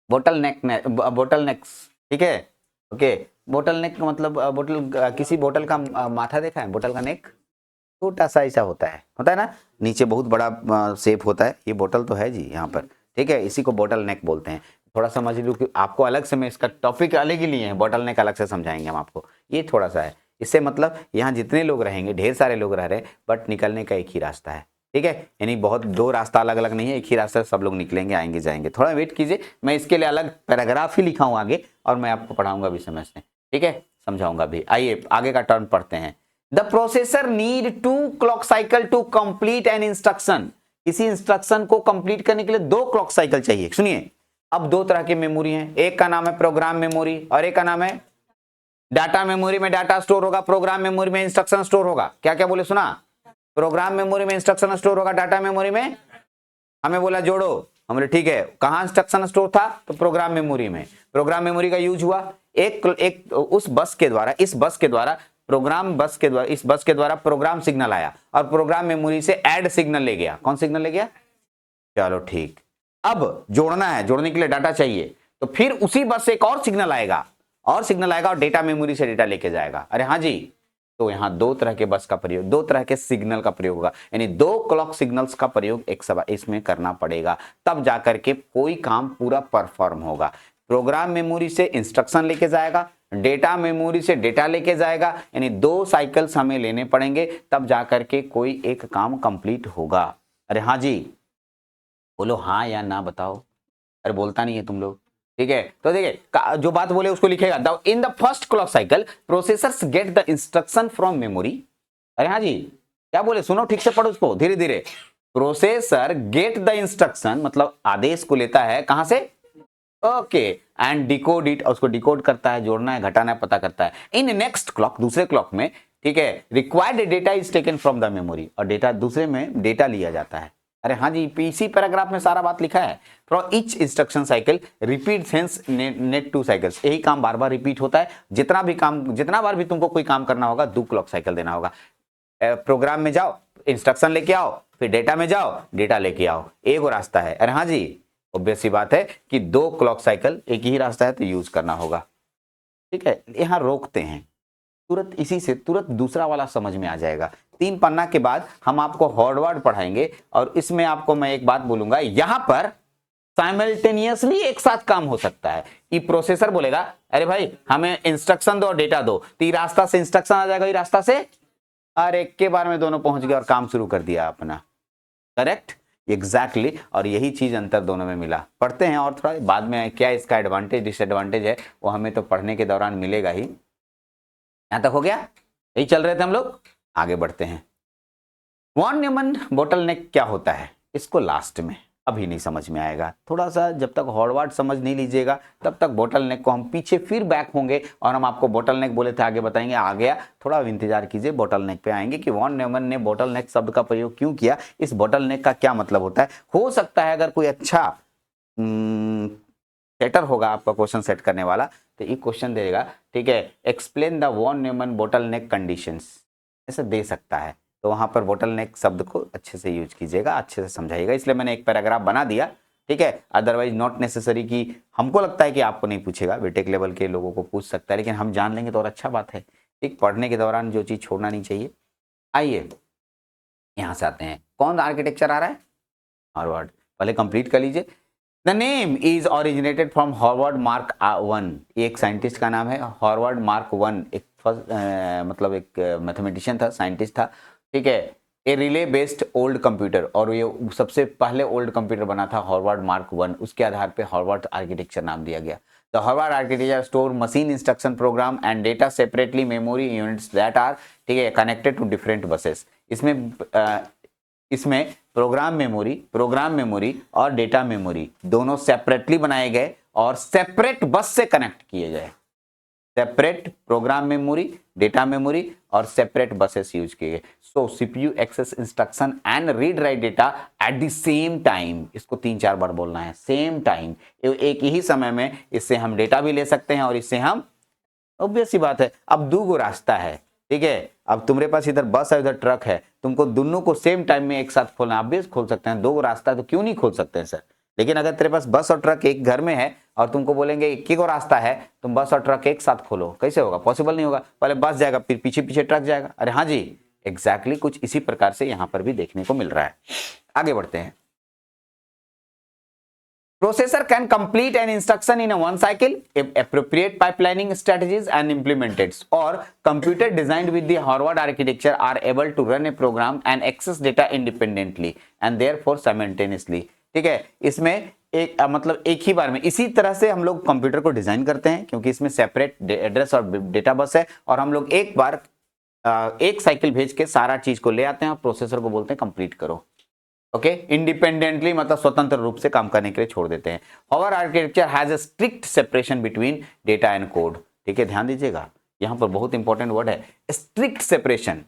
बोटलनेक्स। ठीक है, ओके, बोटलनेक का मतलब किसी बोतल का माथा देखा है? बोतल का नेक छोटा सा ऐसा होता है ना, नीचे बहुत बड़ा शेप होता है। ये बोतल तो है जी यहाँ पर, ठीक है, इसी को बोटल नेक बोलते हैं। थोड़ा समझ लो कि आपको अलग से, मैं इसका टॉपिक अलग ही लिए हैं, बोटल नेक अलग से समझाएंगे हम आपको। ये थोड़ा सा है, इससे मतलब यहाँ जितने लोग रहेंगे, ढेर सारे लोग रह रहे हैं, बट निकलने का एक ही रास्ता है। ठीक है, यानी बहुत दो रास्ता अलग अलग नहीं है, एक ही रास्ता, सब लोग निकलेंगे, आएंगे जाएंगे। थोड़ा वेट कीजिए, मैं इसके लिए अलग पैराग्राफ ही लिखा हूँ आगे, और मैं आपको पढ़ाऊंगा भी समय से। ठीक है, समझाऊंगा भी। आइए आगे का टर्न पढ़ते हैं। The processor need 2 clock cycle to complete an instruction. किसी इंस्ट्रक्शन को कंप्लीट करने के लिए 2 क्लॉक साइकिल चाहिए। सुनिए, अब 2 तरह की मेमोरी हैं, एक का नाम है प्रोग्राम मेमोरी और एक का नाम है डाटा मेमोरी। में डाटा स्टोर होगा, प्रोग्राम मेमोरी में इंस्ट्रक्शन स्टोर होगा। क्या क्या बोले, सुना? प्रोग्राम मेमोरी में इंस्ट्रक्शन स्टोर होगा, डाटा मेमोरी में हमें बोला जोड़ो, हम बोले ठीक है। कहां इंस्ट्रक्शन स्टोर था? तो प्रोग्राम मेमोरी में। प्रोग्राम मेमोरी का यूज हुआ एक उस बस के द्वारा, इस बस के द्वारा इस बस के द्वारा प्रोग्राम सिग्नल आया और प्रोग्राम मेमोरी से ऐड सिग्नल ले गया। कौन सिग्नल ले गया? चलो ठीक, अब जोड़ना है, जोड़ने के लिए डाटा चाहिए, तो फिर उसी बस से एक और सिग्नल आएगा और डेटा मेमोरी से डेटा लेके जाएगा। अरे हाँ जी, तो यहां 2 तरह के बस का प्रयोग, 2 तरह के सिग्नल का प्रयोग होगा, यानी 2 क्लॉक सिग्नल्स का प्रयोग एक इसमें करना पड़ेगा, तब जाकर के कोई काम पूरा परफॉर्म होगा। प्रोग्राम मेमोरी से इंस्ट्रक्शन लेके जाएगा, डेटा मेमोरी से डेटा लेके जाएगा, यानी 2 साइकिल्स हमें लेने पड़ेंगे, तब जाकर के कोई एक काम कंप्लीट होगा। अरे हाँ जी, बोलो हाँ या ना बताओ। अरे बोलता नहीं है तुम लोग। ठीक है, तो देखिए जो बात बोले उसको लिखेगा। In the first clock cycle processors get the instruction from memory. अरे हाँ जी, क्या बोले, सुनो ठीक से पढ़ो उसको धीरे धीरे। प्रोसेसर गेट द इंस्ट्रक्शन मतलब आदेश को लेता है, कहां से? ओके, एंड डिकोड इट, उसको डिकोड करता है, जोड़ना है, घटाना है, पता करता है। इन नेक्स्ट क्लॉक, दूसरे क्लॉक में, ठीक है, required data is taken from the memory, और डेटा दूसरे में डेटा लिया जाता है। अरे हाँ जी, इसी पैराग्राफ में सारा बात लिखा है। From each instruction cycle repeat sense net 2 cycles. यही काम बार बार रिपीट होता है। जितना बार भी तुमको कोई काम करना होगा, 2 क्लॉक साइकिल देना होगा। प्रोग्राम में जाओ, इंस्ट्रक्शन लेके आओ, फिर डेटा में जाओ, डेटा लेके आओ, एक रास्ता है। अरे हाँ जी, ऑब्वियस सी बात है कि 2 क्लॉक साइकिल, एक ही रास्ता है, तो यूज करना होगा। ठीक है, यहां रोकते हैं, तुरंत इसी से तुरंत दूसरा वाला समझ में आ जाएगा। 3 पन्ना के बाद हम आपको हार्वर्ड पढ़ाएंगे, और इसमें आपको मैं एक बात बोलूंगा, यहां पर साइमल्टेनियसली एक साथ काम हो सकता है। ये प्रोसेसर बोलेगा अरे भाई हमें इंस्ट्रक्शन दो और डेटा दो, तो ये रास्ता से इंस्ट्रक्शन आ जाएगा, ये रास्ता से, और एक के बार में दोनों पहुंच गए और काम शुरू कर दिया अपना। Correct, exactly. और यही चीज अंतर दोनों में मिला। पढ़ते हैं और थोड़ा बाद में क्या इसका एडवांटेज डिसएडवांटेज है वो हमें तो पढ़ने के दौरान मिलेगा ही। यहां तक हो गया, यही चल रहे थे हम लोग, आगे बढ़ते हैं। वॉन न्यूमन बोटलनेक क्या होता है, इसको लास्ट में, अभी नहीं समझ में आएगा। थोड़ा सा जब तक हॉर्वर्ड समझ नहीं लीजिएगा तब तक बोटलनेक को हम पीछे फिर बैक होंगे और हम आपको बोटलनेक बोले थे आगे बताएंगे। आ गया, थोड़ा इंतजार कीजिए, बोटलनेक पे आएंगे कि वॉन न्यूमन ने बोटलनेक शब्द का प्रयोग क्यों किया, इस बोटलनेक का क्या मतलब होता है। हो सकता है अगर कोई अच्छा सेटर होगा आपका क्वेश्चन सेट करने वाला तो ये क्वेश्चन देगा, ठीक है, explain the von Neumann bottleneck conditions, ऐसे दे सकता है। तो वहां पर बोटलनेक शब्द को अच्छे से यूज कीजिएगा, अच्छे से समझाइएगा, इसलिए मैंने एक पैराग्राफ बना दिया, ठीक है। अदरवाइज नॉट नेसेसरी कि हमको लगता है कि आपको नहीं पूछेगा, बीटेक लेवल के लोगों को पूछ सकता है, लेकिन हम जान लेंगे तो और अच्छा बात है। ठीक, पढ़ने के दौरान जो चीज़ छोड़ना नहीं चाहिए। आइए यहाँ से आते हैं, कौन आर्किटेक्चर आ रहा है, हार्वर्ड, पहले कंप्लीट कर लीजिए। The name is originated from Harvard mark one, एक साइंटिस्ट का नाम है हॉर्वर्ड मार्क वन, एक मतलब एक मैथमेटिशियन था, साइंटिस्ट था, ठीक है। ए रिले बेस्ड ओल्ड कंप्यूटर, और ये सबसे पहले ओल्ड कंप्यूटर बना था हॉर्वर्ड मार्क वन, उसके आधार पे हॉर्वर्ड आर्किटेक्चर नाम दिया गया। The Harvard architecture store machine instruction program and data separately memory units that are, ठीक है, कनेक्टेड टू डिफरेंट बसेस। इसमें प्रोग्राम मेमोरी और डेटा मेमोरी दोनों सेपरेटली बनाए गए और सेपरेट बस से कनेक्ट किए गए। Separate program memory, data memory और सेपरेट बसेस यूज किए गए। So CPU access instruction and read write data at the same time, इसको 3-4 बार बोलना है, सेम टाइम, एक ही समय में इससे हम डेटा भी ले सकते हैं और इससे हम, ऑब्वियस सी बात है, अब दो गो रास्ता है, ठीक है, अब तुम्हारे पास इधर बस है उधर ट्रक है, तुमको दोनों को सेम टाइम में एक साथ खोलना, ऑब्वियस खोल सकते हैं, दो गो रास्ता है तो क्यों नहीं खोल सकते हैं सर। लेकिन अगर तेरे पास बस और ट्रक एक घर में है और तुमको बोलेंगे एक ही को रास्ता है, तुम बस और ट्रक एक साथ खोलो, कैसे होगा, पॉसिबल नहीं होगा। पहले बस जाएगा फिर पीछे पीछे ट्रक जाएगा। अरे हाँ जी, एग्जैक्टली कुछ इसी प्रकार से यहाँ पर भी देखने को मिल रहा है। आगे बढ़ते हैं। Processor can complete an instruction in a one cycle if appropriate pipelining strategies and implemented, or computer designed with the Harvard architecture are able to run a program and access data independently and therefore simultaneously। ठीक है, इसमें एक मतलब एक ही बार में, इसी तरह से हम लोग कंप्यूटर को डिजाइन करते हैं क्योंकि इसमें सेपरेट एड्रेस और डेटा बस है, और हम लोग एक बार एक साइकिल भेज के सारा चीज को ले आते हैं और प्रोसेसर को बोलते हैं कंप्लीट करो। ओके, इंडिपेंडेंटली मतलब स्वतंत्र रूप से काम करने के लिए छोड़ देते हैं। Harvard architecture has a strict separation between data and code. ठीक है, ध्यान दीजिएगा, यहाँ पर बहुत इंपॉर्टेंट वर्ड है, स्ट्रिक्ट सेपरेशन।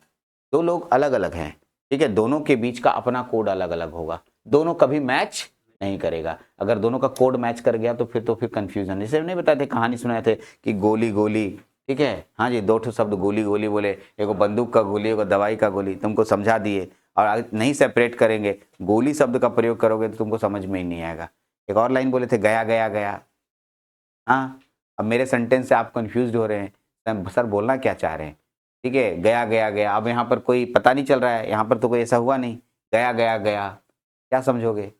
दो लोग अलग अलग हैं, ठीक है, दोनों के बीच का अपना कोड अलग अलग होगा, दोनों कभी मैच नहीं करेगा। अगर दोनों का कोड मैच कर गया तो फिर कंफ्यूजन। जैसे नहीं बताए थे, कहानी सुनाए थे कि गोली गोली, ठीक है, हाँ जी, दो ठो शब्द गोली गोली बोले, एगो बंदूक का गोली एगो दवाई का गोली, तुमको समझा दिए, और नहीं सेपरेट करेंगे, गोली शब्द का प्रयोग करोगे तो तुमको समझ में ही नहीं आएगा। एक और लाइन बोले थे, गया गया गया। हाँ, अब मेरे सेंटेंस से आप कंफ्यूज हो रहे हैं, सर बोलना क्या चाह रहे हैं, ठीक है, गया गया गया। अब यहाँ पर कोई पता नहीं चल रहा है, यहाँ पर तो कोई ऐसा हुआ नहीं, गया गया गया, क्या समझोगे,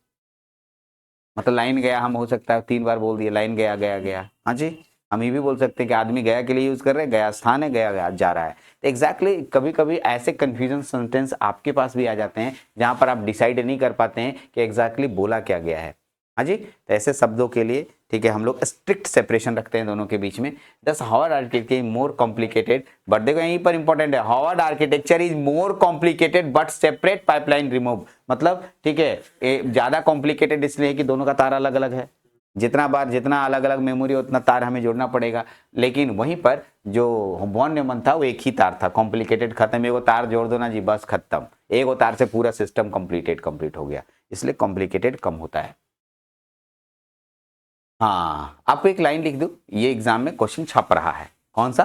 मतलब लाइन गया हम हो सकता है 3 बार बोल दिए, लाइन गया गया गया। हाँ जी, हम ये भी बोल सकते हैं कि आदमी गया के लिए यूज कर रहे हैं, गया स्थान है, गया गया जा रहा है। तो एग्जैक्टली कभी कभी ऐसे कंफ्यूजन सेंटेंस आपके पास भी आ जाते हैं जहां पर आप डिसाइड नहीं कर पाते हैं कि एग्जैक्टली बोला क्या गया है। हाँ जी, तो ऐसे शब्दों के लिए, ठीक है, हम लोग स्ट्रिक्ट सेपरेशन रखते हैं दोनों के बीच में। दस Harvard architecture more complicated, but देखो यहीं पर इंपॉर्टेंट है, Harvard architecture is more complicated but separate pipeline remove. मतलब ठीक है, ज्यादा कॉम्प्लिकेटेड इसलिए है कि दोनों का तार अलग अलग है, जितना अलग अलग मेमोरी उतना तार हमें जोड़ना पड़ेगा। लेकिन वहीं पर जो वॉन न्यूमन था वो एक ही तार था, कॉम्प्लिकेटेड खत्म, एगो तार जोड़ दो ना जी, बस खत्म, एगो तार से पूरा सिस्टम कंप्लीट हो गया, इसलिए कॉम्प्लिकेटेड कम होता है। हाँ, आपको एक लाइन लिख दूं, ये एग्जाम में क्वेश्चन छप रहा है, कौन सा,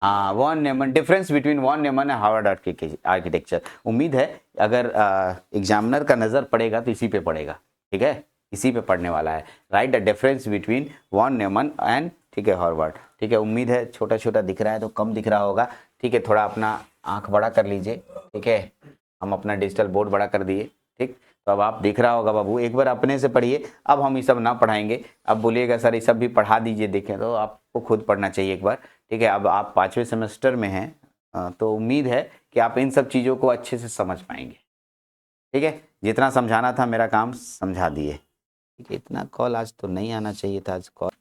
हाँ, von Neumann, difference between von Neumann and Harvard architecture. उम्मीद है अगर एग्जामिनर का नजर पड़ेगा तो इसी पे पड़ेगा, ठीक है, इसी पे पढ़ने वाला है। Write the difference between von Neumann and, ठीक है, हार्वर्ड, ठीक है। उम्मीद है छोटा छोटा दिख रहा है तो कम दिख रहा होगा, ठीक है, थोड़ा अपना आंख बड़ा कर लीजिए, ठीक है, हम अपना डिजिटल बोर्ड बड़ा कर दिए, ठीक, तो अब आप देख रहा होगा बाबू, एक बार अपने से पढ़िए, अब हम ये सब ना पढ़ाएंगे। अब बोलिएगा सर ये सब भी पढ़ा दीजिए, देखें, तो आपको खुद पढ़ना चाहिए एक बार, ठीक है। अब आप 5वें सेमेस्टर में हैं, तो उम्मीद है कि आप इन सब चीज़ों को अच्छे से समझ पाएंगे, ठीक है। जितना समझाना था मेरा काम समझा दिए, ठीक है। इतना कॉल आज तो नहीं आना चाहिए था, आज कॉल।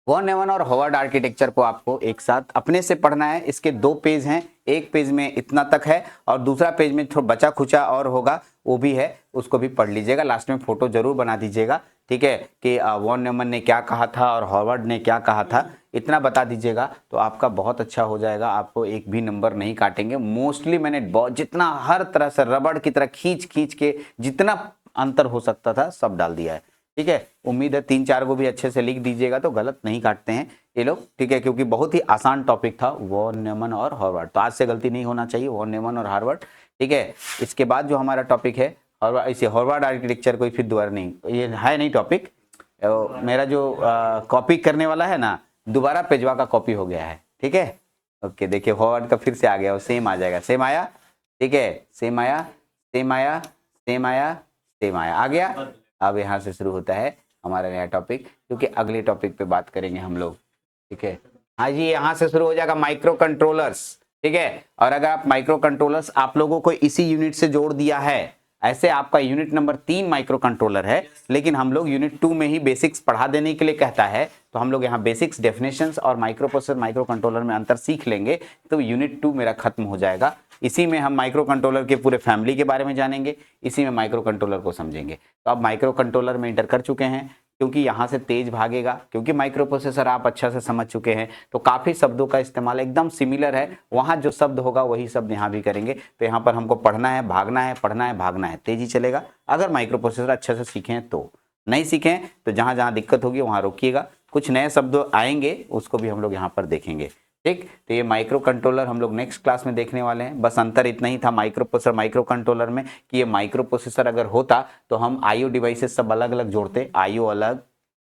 वॉन न्यूमन और हॉवर्ड आर्किटेक्चर को आपको एक साथ अपने से पढ़ना है। इसके 2 पेज हैं, एक पेज में इतना तक है और दूसरा पेज में थोड़ा बचा खुचा और होगा, वो भी है, उसको भी पढ़ लीजिएगा। लास्ट में फोटो जरूर बना दीजिएगा, ठीक है, कि वॉन न्यूमन ने क्या कहा था और हॉवर्ड ने क्या कहा था, इतना बता दीजिएगा तो आपका बहुत अच्छा हो जाएगा। आपको एक भी नंबर नहीं काटेंगे। मोस्टली मैंने जितना हर तरह से रबड़ की तरह खींच खींच के जितना अंतर हो सकता था सब डाल दिया है, ठीक है। उम्मीद है 3-4 को भी अच्छे से लिख दीजिएगा तो गलत नहीं काटते हैं ये लोग, ठीक है, क्योंकि बहुत ही आसान टॉपिक था वॉन न्यूमन और हॉवर्ड, तो आज से गलती नहीं होना चाहिए, वॉन न्यूमन और हार्वर्ड, ठीक है। इसके बाद जो हमारा टॉपिक है इसे हॉवर्ड आर्किटेक्चर कोई फिर दोबारा नहीं, ये है नहीं टॉपिक, मेरा जो कॉपी करने वाला है ना, दोबारा पेजवा का कॉपी हो गया है, ठीक है। ओके, देखिए हॉवर्ड का फिर से आ गया, वो सेम आ जाएगा, सेम आया, ठीक है, सेम आया, सेम आया, सेम आया, सेम आया, आ गया। अब यहाँ से शुरू होता है हमारा नया टॉपिक, क्योंकि अगले टॉपिक पे बात करेंगे हम लोग, ठीक है। हाँ जी, यहाँ से शुरू हो जाएगा माइक्रो कंट्रोलर्स, ठीक है। और अगर आप माइक्रो कंट्रोलर्स आप लोगों को इसी यूनिट से जोड़ दिया है, ऐसे आपका यूनिट नंबर 3 माइक्रो कंट्रोलर है, लेकिन हम लोग यूनिट 2 में ही बेसिक्स पढ़ा देने के लिए कहता है, तो हम लोग यहाँ बेसिक्स, डेफिनेशंस और माइक्रो प्रोसेसर माइक्रो कंट्रोलर में अंतर सीख लेंगे, तो यूनिट 2 मेरा खत्म हो जाएगा। इसी में हम माइक्रो कंट्रोलर के पूरे फैमिली के बारे में जानेंगे, इसी में माइक्रो कंट्रोलर को समझेंगे। तो आप माइक्रो कंट्रोलर में इंटर कर चुके हैं, क्योंकि यहाँ से तेज भागेगा, क्योंकि माइक्रो प्रोसेसर आप अच्छा से समझ चुके हैं, तो काफ़ी शब्दों का इस्तेमाल एकदम सिमिलर है, वहाँ जो शब्द होगा वही शब्द यहाँ भी करेंगे। तो यहाँ पर हमको पढ़ना है, भागना है, पढ़ना है, भागना है, तेजी चलेगा अगर माइक्रो प्रोसेसर अच्छे से सीखें तो। नहीं सीखें तो जहाँ जहाँ दिक्कत होगी वहाँ रोकिएगा, कुछ नए शब्द आएंगे उसको भी हम लोग यहाँ पर देखेंगे, ठीक। तो ये माइक्रो कंट्रोलर हम लोग नेक्स्ट क्लास में देखने वाले हैं। बस अंतर इतना ही था माइक्रो प्रोसेसर माइक्रो कंट्रोलर में कि ये माइक्रो प्रोसेसर अगर होता तो हम आईओ डिवाइसेस सब अलग अलग जोड़ते, आईओ अलग,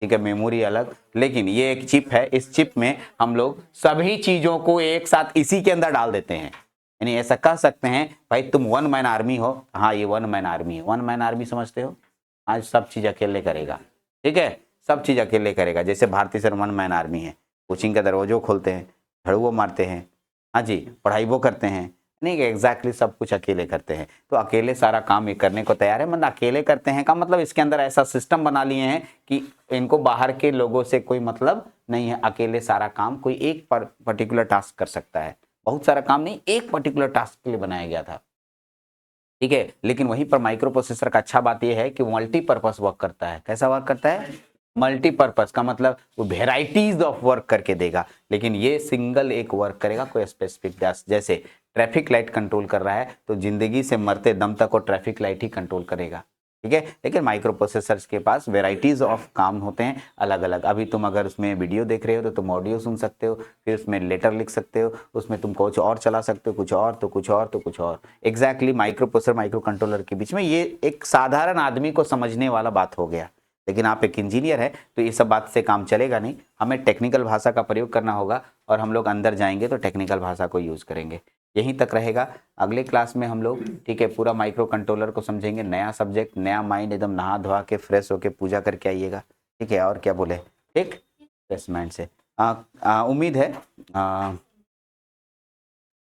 ठीक है, मेमोरी अलग, लेकिन ये एक चिप है, इस चिप में हम लोग सभी चीजों को एक साथ इसी के अंदर डाल देते हैं। यानी ऐसा कह सकते हैं भाई तुम 1 मैन आर्मी हो, हाँ ये 1 मैन आर्मी है। 1 मैन आर्मी समझते हो, आज सब चीज अकेले करेगा, ठीक है, सब चीज अकेले करेगा। जैसे भारतीय सर 1 मैन आर्मी है, कोचिंग का दरवाजों खोलते हैं, झाड़ू वो मारते हैं, हाँ जी, पढ़ाई वो करते हैं, नहीं एग्जैक्टली सब कुछ अकेले करते हैं। तो अकेले सारा काम ये करने को तैयार है, मतलब अकेले करते हैं का मतलब इसके अंदर ऐसा सिस्टम बना लिए हैं कि इनको बाहर के लोगों से कोई मतलब नहीं है, अकेले सारा काम कोई एक पर्टिकुलर टास्क कर सकता है, बहुत सारा काम नहीं, एक पर्टिकुलर टास्क के लिए बनाया गया था, ठीक है। लेकिन वहीं पर माइक्रो प्रोसेसर का अच्छा बात यह है कि मल्टीपर्पस वर्क करता है। कैसा वर्क करता है? मल्टीपर्पस का मतलब वो वेराइटीज ऑफ वर्क करके देगा, लेकिन ये सिंगल एक वर्क करेगा कोई स्पेसिफिक टास्क। जैसे ट्रैफिक लाइट कंट्रोल कर रहा है तो जिंदगी से मरते दम तक वो ट्रैफिक लाइट ही कंट्रोल करेगा, ठीक है। लेकिन माइक्रो प्रोसेसर्स के पास वेराइटीज ऑफ काम होते हैं अलग अलग। अभी तुम अगर उसमें वीडियो देख रहे हो तो तुम ऑडियो सुन सकते हो, फिर उसमें लेटर लिख सकते हो, उसमें तुम कुछ और चला सकते हो, कुछ और तो कुछ और तो कुछ और। Exactly micro processor micro controller के बीच में ये एक साधारण आदमी को समझने वाला बात हो गया। लेकिन आप एक इंजीनियर है तो ये सब बात से काम चलेगा नहीं, हमें टेक्निकल भाषा का प्रयोग करना होगा और हम लोग अंदर जाएंगे तो टेक्निकल भाषा को यूज़ करेंगे। यहीं तक रहेगा, अगले क्लास में हम लोग, ठीक है, पूरा माइक्रो कंट्रोलर को समझेंगे। नया सब्जेक्ट, नया माइंड, एकदम नहा धोआ के फ्रेश होके पूजा करके आइएगा, ठीक है। और क्या बोले, ठीक, फ्रेश माइंड से। उम्मीद है